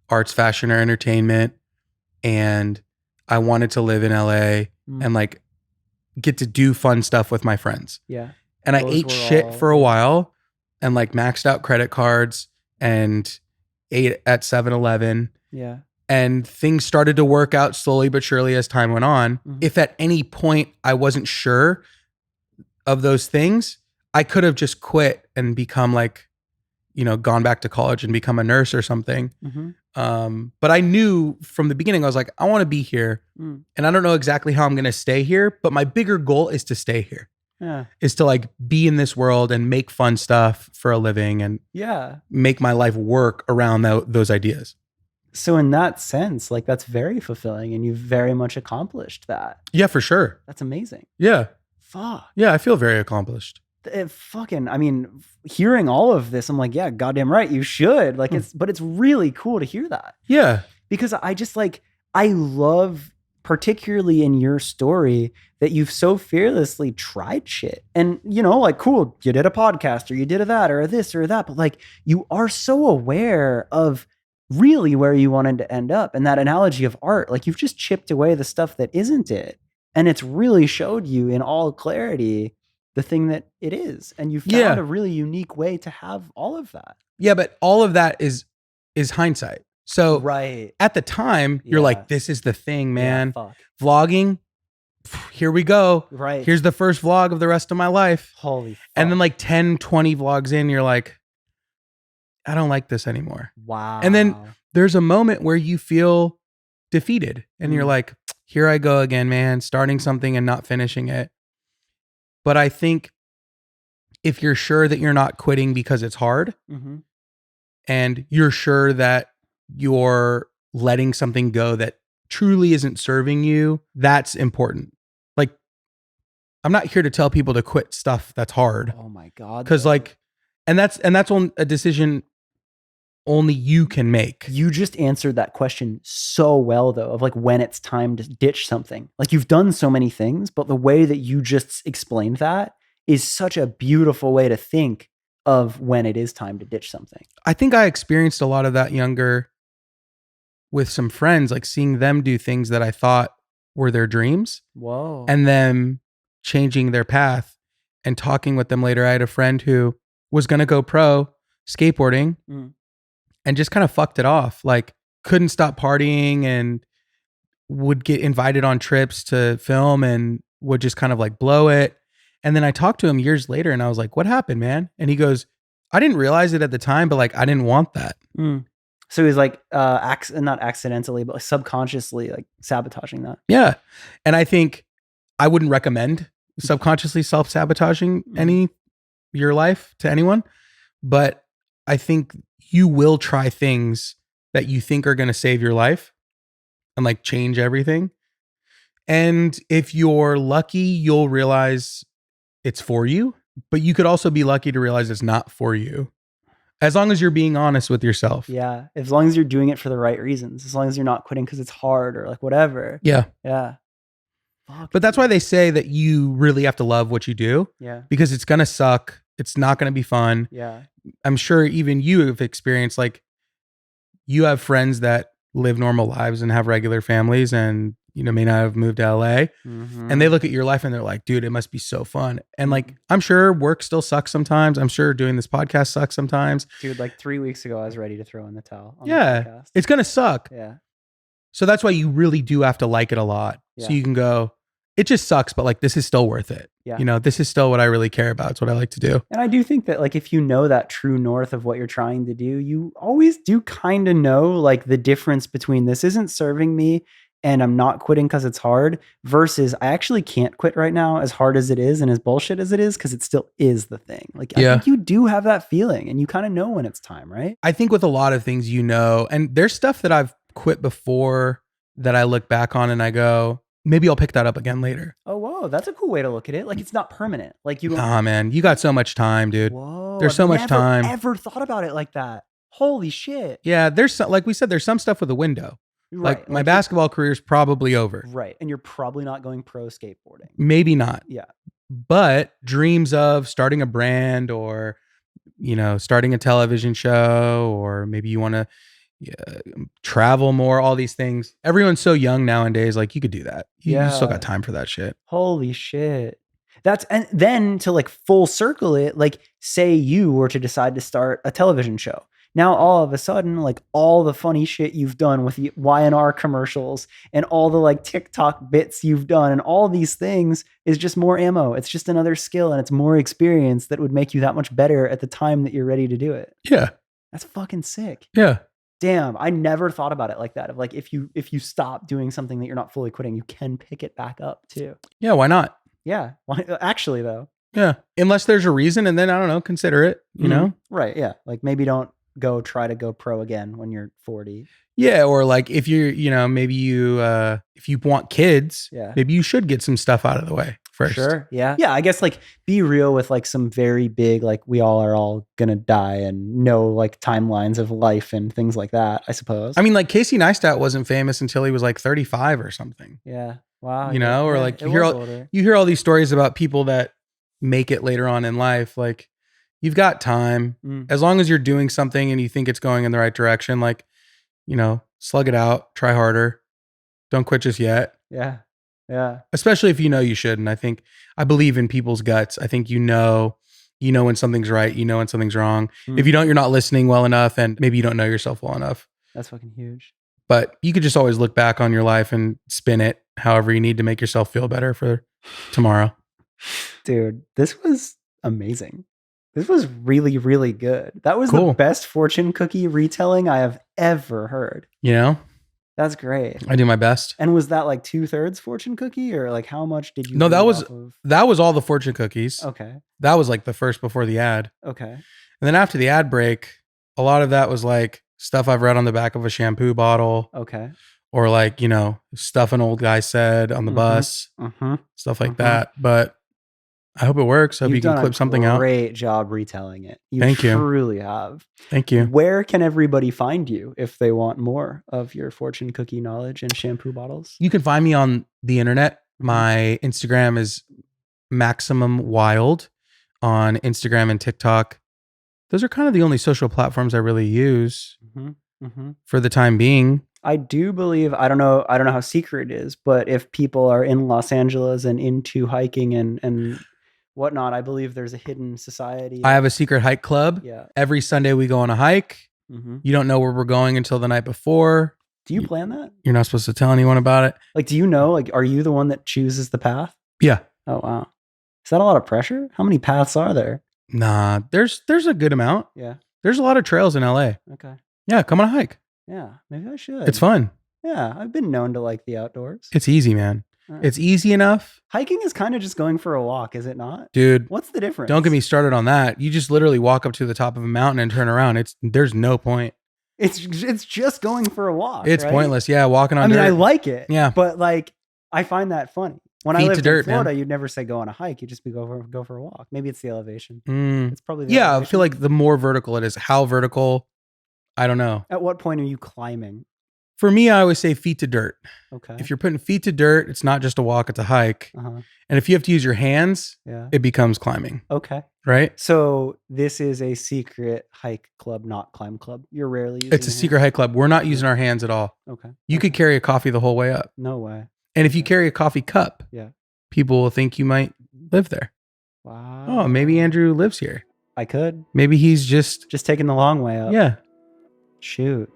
Speaker 2: arts, fashion, or entertainment. And I wanted to live in LA and like get to do fun stuff with my friends.
Speaker 1: Yeah.
Speaker 2: And I ate shit for a while and like maxed out credit cards and ate at 7-Eleven.
Speaker 1: Yeah.
Speaker 2: And things started to work out slowly but surely as time went on. If at any point I wasn't sure of those things, I could have just quit and become like, you know, gone back to college and become a nurse or something. But I knew from the beginning, I was like, I want to be here. And I don't know exactly how I'm going to stay here, but my bigger goal is to stay here.
Speaker 1: Yeah.
Speaker 2: Is to like be in this world and make fun stuff for a living and make my life work around those ideas.
Speaker 1: So in that sense, like that's very fulfilling and you've very much accomplished that.
Speaker 2: Yeah, for sure.
Speaker 1: That's amazing.
Speaker 2: Yeah.
Speaker 1: Fuck.
Speaker 2: Yeah, I feel very accomplished.
Speaker 1: I mean, hearing all of this, I'm like, yeah, goddamn right, you should. Like but it's really cool to hear that.
Speaker 2: Yeah.
Speaker 1: Because I just like, I love, particularly in your story, that you've so fearlessly tried shit. And, you know, like, cool, you did a podcast or you did a that or a this or that, but like, you are so aware of really where you wanted to end up. And that analogy of art, like you've just chipped away the stuff that isn't it. And it's really showed you in all clarity the thing that it is. And you found a really unique way to have all of that.
Speaker 2: Yeah, but all of that is hindsight. So at the time, you're like, this is the thing, man. Vlogging, here we go.
Speaker 1: Right.
Speaker 2: Here's the first vlog of the rest of my life.
Speaker 1: Holy fuck.
Speaker 2: And then like 10, 20 vlogs in, you're like, I don't like this anymore.
Speaker 1: Wow.
Speaker 2: And then there's a moment where you feel defeated and you're like, here I go again, man, starting something and not finishing it. But I think if you're sure that you're not quitting because it's hard, and you're sure that you're letting something go that truly isn't serving you, that's important. Like, I'm not here to tell people to quit stuff that's hard.
Speaker 1: Oh my God.
Speaker 2: Because like, and that's on a decision only you can make.
Speaker 1: You just answered that question so well, though, of like when it's time to ditch something. Like, you've done so many things, but the way that you just explained that is such a beautiful way to think of when it is time to ditch something.
Speaker 2: I think I experienced a lot of that younger with some friends, like seeing them do things that I thought were their dreams.
Speaker 1: Whoa.
Speaker 2: And them changing their path and talking with them later. I had a friend who was going to go pro skateboarding and just kind of fucked it off. Like, couldn't stop partying and would get invited on trips to film and would just kind of like blow it. And then I talked to him years later and I was like, what happened, man? And he goes, I didn't realize it at the time, but like, I didn't want that.
Speaker 1: So he's like, not accidentally, but like subconsciously like sabotaging that.
Speaker 2: Yeah. And I think I wouldn't recommend subconsciously self-sabotaging your life to anyone, but I think you will try things that you think are going to save your life and like change everything. And if you're lucky, you'll realize it's for you, but you could also be lucky to realize it's not for you. As long as you're being honest with yourself.
Speaker 1: Yeah. As long as you're doing it for the right reasons, as long as you're not quitting because it's hard or like whatever.
Speaker 2: Yeah.
Speaker 1: Yeah.
Speaker 2: But that's why they say that you really have to love what you do.
Speaker 1: Yeah.
Speaker 2: Because it's going to suck. It's not going to be fun.
Speaker 1: Yeah.
Speaker 2: I'm sure even you have experienced, like, you have friends that live normal lives and have regular families and, you know, may not have moved to LA and they look at your life and they're like, dude, it must be so fun. And like, I'm sure work still sucks sometimes. I'm sure doing this podcast sucks sometimes.
Speaker 1: Dude, like 3 weeks ago, I was ready to throw in the towel on the
Speaker 2: Yeah.
Speaker 1: podcast.
Speaker 2: It's going to suck.
Speaker 1: Yeah.
Speaker 2: So that's why you really do have to like it a lot.
Speaker 1: Yeah.
Speaker 2: So you can go, it just sucks, but like, this is still worth it.
Speaker 1: Yeah.
Speaker 2: You know, this is still what I really care about. It's what I like to do.
Speaker 1: And I do think that like, if you know that true north of what you're trying to do, you always do kind of know like the difference between this isn't serving me and I'm not quitting because it's hard versus I actually can't quit right now as hard as it is and as bullshit as it is because it still is the thing. Like, I think you do have that feeling and you kind of know when it's time, right?
Speaker 2: I think with a lot of things, you know, and there's stuff that I've quit before that I look back on and I go, maybe I'll pick that up again later.
Speaker 1: Oh, whoa. That's a cool way to look at it. Like, it's not permanent. Like, you don't.
Speaker 2: Nah, man, you got so much time, dude.
Speaker 1: Whoa.
Speaker 2: There's so much time.
Speaker 1: I've never thought about it like that. Holy shit.
Speaker 2: Yeah, there's like we said, there's some stuff with a window.
Speaker 1: Right.
Speaker 2: Like my basketball career is probably over.
Speaker 1: Right. And you're probably not going pro skateboarding.
Speaker 2: Maybe not.
Speaker 1: Yeah.
Speaker 2: But dreams of starting a brand or, you know, starting a television show, or maybe you want to travel more, all these things. Everyone's so young nowadays. Like, you could do that. You still got time for that shit.
Speaker 1: Holy shit. And then to like full circle it, like say you were to decide to start a television show. Now, all of a sudden, like all the funny shit you've done with the Y&R commercials and all the like TikTok bits you've done and all these things is just more ammo. It's just another skill and it's more experience that would make you that much better at the time that you're ready to do it.
Speaker 2: Yeah.
Speaker 1: That's fucking sick.
Speaker 2: Yeah.
Speaker 1: Damn, I never thought about it like that. Of like, if you stop doing something that you're not fully quitting, you can pick it back up too.
Speaker 2: Yeah, why not?
Speaker 1: Yeah. Actually, though.
Speaker 2: Yeah. Unless there's a reason, and then I don't know, consider it, you know?
Speaker 1: Right. Yeah. Like maybe don't try to go pro again when you're 40.
Speaker 2: Yeah. Or like if you're, you know, maybe you, if you want kids, maybe you should get some stuff out of the way first.
Speaker 1: Sure. Yeah. Yeah. I guess like be real with like some very big, like we all are all going to die and know like timelines of life and things like that, I suppose.
Speaker 2: I mean, like Casey Neistat wasn't famous until he was like 35 or something.
Speaker 1: Yeah. Wow.
Speaker 2: You know, or like you hear all these stories about people that make it later on in life. Like, you've got time as long as you're doing something and you think it's going in the right direction. Like, you know, slug it out, try harder. Don't quit just yet.
Speaker 1: Yeah. Yeah.
Speaker 2: Especially if you know you shouldn't. I believe in people's guts. I think you know when something's right, you know when something's wrong. If you don't, you're not listening well enough, and maybe you don't know yourself well enough.
Speaker 1: That's fucking huge.
Speaker 2: But you could just always look back on your life and spin it however you need to make yourself feel better for tomorrow.
Speaker 1: Dude, this was amazing. This was really, really good. That was the
Speaker 2: Cool.
Speaker 1: best fortune cookie retelling I have ever heard.
Speaker 2: You know,
Speaker 1: That's great.
Speaker 2: I do my best.
Speaker 1: And was that like 2/3 fortune cookie, or like how much did you?
Speaker 2: No, that
Speaker 1: read
Speaker 2: was
Speaker 1: off of?
Speaker 2: that was all the fortune cookies.
Speaker 1: Okay.
Speaker 2: That was like the first before the ad.
Speaker 1: Okay.
Speaker 2: And then after the ad break, a lot of that was like stuff I've read on the back of a shampoo bottle,
Speaker 1: Okay.
Speaker 2: or like, you know, stuff an old guy said on the bus, stuff like that. But I hope it works. I hope you can clip something out.
Speaker 1: Great job retelling it.
Speaker 2: Thank you.
Speaker 1: Truly have.
Speaker 2: Thank you.
Speaker 1: Where can everybody find you if they want more of your fortune cookie knowledge and shampoo bottles?
Speaker 2: You can find me on the internet. My Instagram is Maximum Wild on Instagram and TikTok. Those are kind of the only social platforms I really use for the time being.
Speaker 1: I do believe, I don't know how secret it is, but if people are in Los Angeles and into hiking and whatnot, I believe there's a hidden society.
Speaker 2: I have a secret hike club.
Speaker 1: Yeah.
Speaker 2: Every Sunday we go on a hike. You don't know where we're going until the night before.
Speaker 1: Do you plan that?
Speaker 2: You're not supposed to tell anyone about it.
Speaker 1: Like, do you know, like, are you the one that chooses the path?
Speaker 2: Yeah.
Speaker 1: Oh, wow. Is that a lot of pressure? How many paths are there?
Speaker 2: Nah, there's a good amount.
Speaker 1: Yeah.
Speaker 2: There's a lot of trails in LA.
Speaker 1: Okay.
Speaker 2: Yeah, come on a hike.
Speaker 1: Yeah, maybe I should.
Speaker 2: It's fun.
Speaker 1: Yeah, I've been known to like the outdoors.
Speaker 2: It's easy, man. It's easy enough.
Speaker 1: Hiking is kind of just going for a walk, is it not?
Speaker 2: Dude,
Speaker 1: what's the difference?
Speaker 2: Don't get me started on that. You just literally walk up to the top of a mountain and turn around. There's no point.
Speaker 1: It's just going for a walk.
Speaker 2: It's
Speaker 1: right?
Speaker 2: pointless. Yeah, walking on dirt.
Speaker 1: I like it.
Speaker 2: Yeah.
Speaker 1: But like, I find that funny. When I
Speaker 2: Feet
Speaker 1: lived
Speaker 2: to
Speaker 1: in
Speaker 2: dirt,
Speaker 1: Florida,
Speaker 2: man.
Speaker 1: you'd never say go on a hike. You'd just be go for a walk. Maybe it's the elevation. It's probably the
Speaker 2: Yeah,
Speaker 1: elevation.
Speaker 2: I feel like the more vertical it is, how vertical, I don't know.
Speaker 1: At what point are you climbing?
Speaker 2: For me, I always say feet to dirt.
Speaker 1: Okay.
Speaker 2: If you're putting feet to dirt, it's not just a walk, it's a hike. And if you have to use your hands, it becomes climbing.
Speaker 1: Okay.
Speaker 2: Right?
Speaker 1: So this is a secret hike club, not climb club. You're rarely using
Speaker 2: It's a
Speaker 1: your
Speaker 2: secret hike club. We're not using our hands at all.
Speaker 1: Okay.
Speaker 2: You could carry a coffee the whole way up.
Speaker 1: No way.
Speaker 2: And if you carry a coffee cup, people will think you might live there.
Speaker 1: Wow.
Speaker 2: Oh, maybe Andrew lives here.
Speaker 1: I could.
Speaker 2: Maybe he's just
Speaker 1: taking the long way up.
Speaker 2: Yeah.
Speaker 1: Shoot.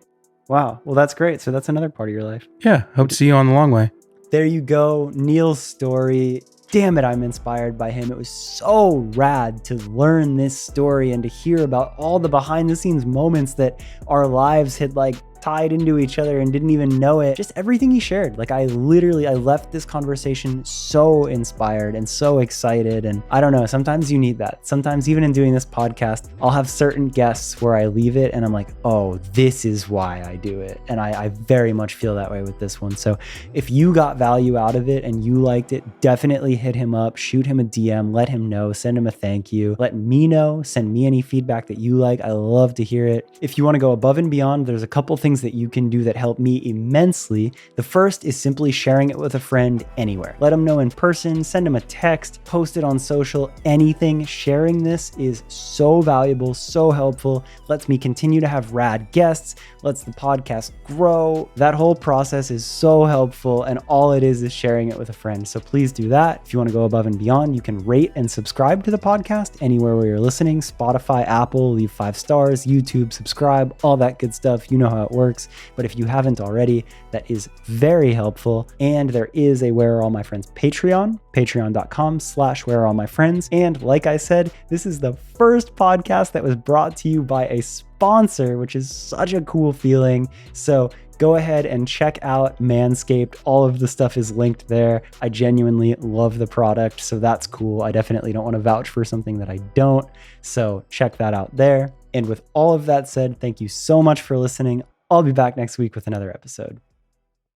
Speaker 1: Wow. Well, that's great. So that's another part of your life.
Speaker 2: Yeah. Hope to see you on the long way.
Speaker 1: There you go. Neal's story. Damn it, I'm inspired by him. It was so rad to learn this story and to hear about all the behind the scenes moments that our lives had like tied into each other and didn't even know it. Just everything he shared. Like I left this conversation so inspired and so excited. And I don't know, sometimes you need that. Sometimes even in doing this podcast, I'll have certain guests where I leave it and I'm like, oh, this is why I do it. And I very much feel that way with this one. So if you got value out of it and you liked it, definitely hit him up, shoot him a DM, let him know, send him a thank you, let me know, send me any feedback that you like. I love to hear it. If you want to go above and beyond, there's a couple things that you can do that help me immensely. The first is simply sharing it with a friend anywhere. Let them know in person, send them a text, post it on social, anything. Sharing this is so valuable, so helpful, lets me continue to have rad guests, lets the podcast grow. That whole process is so helpful, and all it is sharing it with a friend. So please do that. If you want to go above and beyond, you can rate and subscribe to the podcast anywhere where you're listening. Spotify, Apple, leave 5 stars, YouTube, subscribe, all that good stuff. You know how it works. But if you haven't already, that is very helpful. And there is a Where Are All My Friends Patreon, patreon.com/Where Are All My Friends. And like I said, this is the first podcast that was brought to you by a sponsor, which is such a cool feeling. So go ahead and check out Manscaped. All of the stuff is linked there. I genuinely love the product, so that's cool. I definitely don't want to vouch for something that I don't. So check that out there. And with all of that said, thank you so much for listening. I'll be back next week with another episode.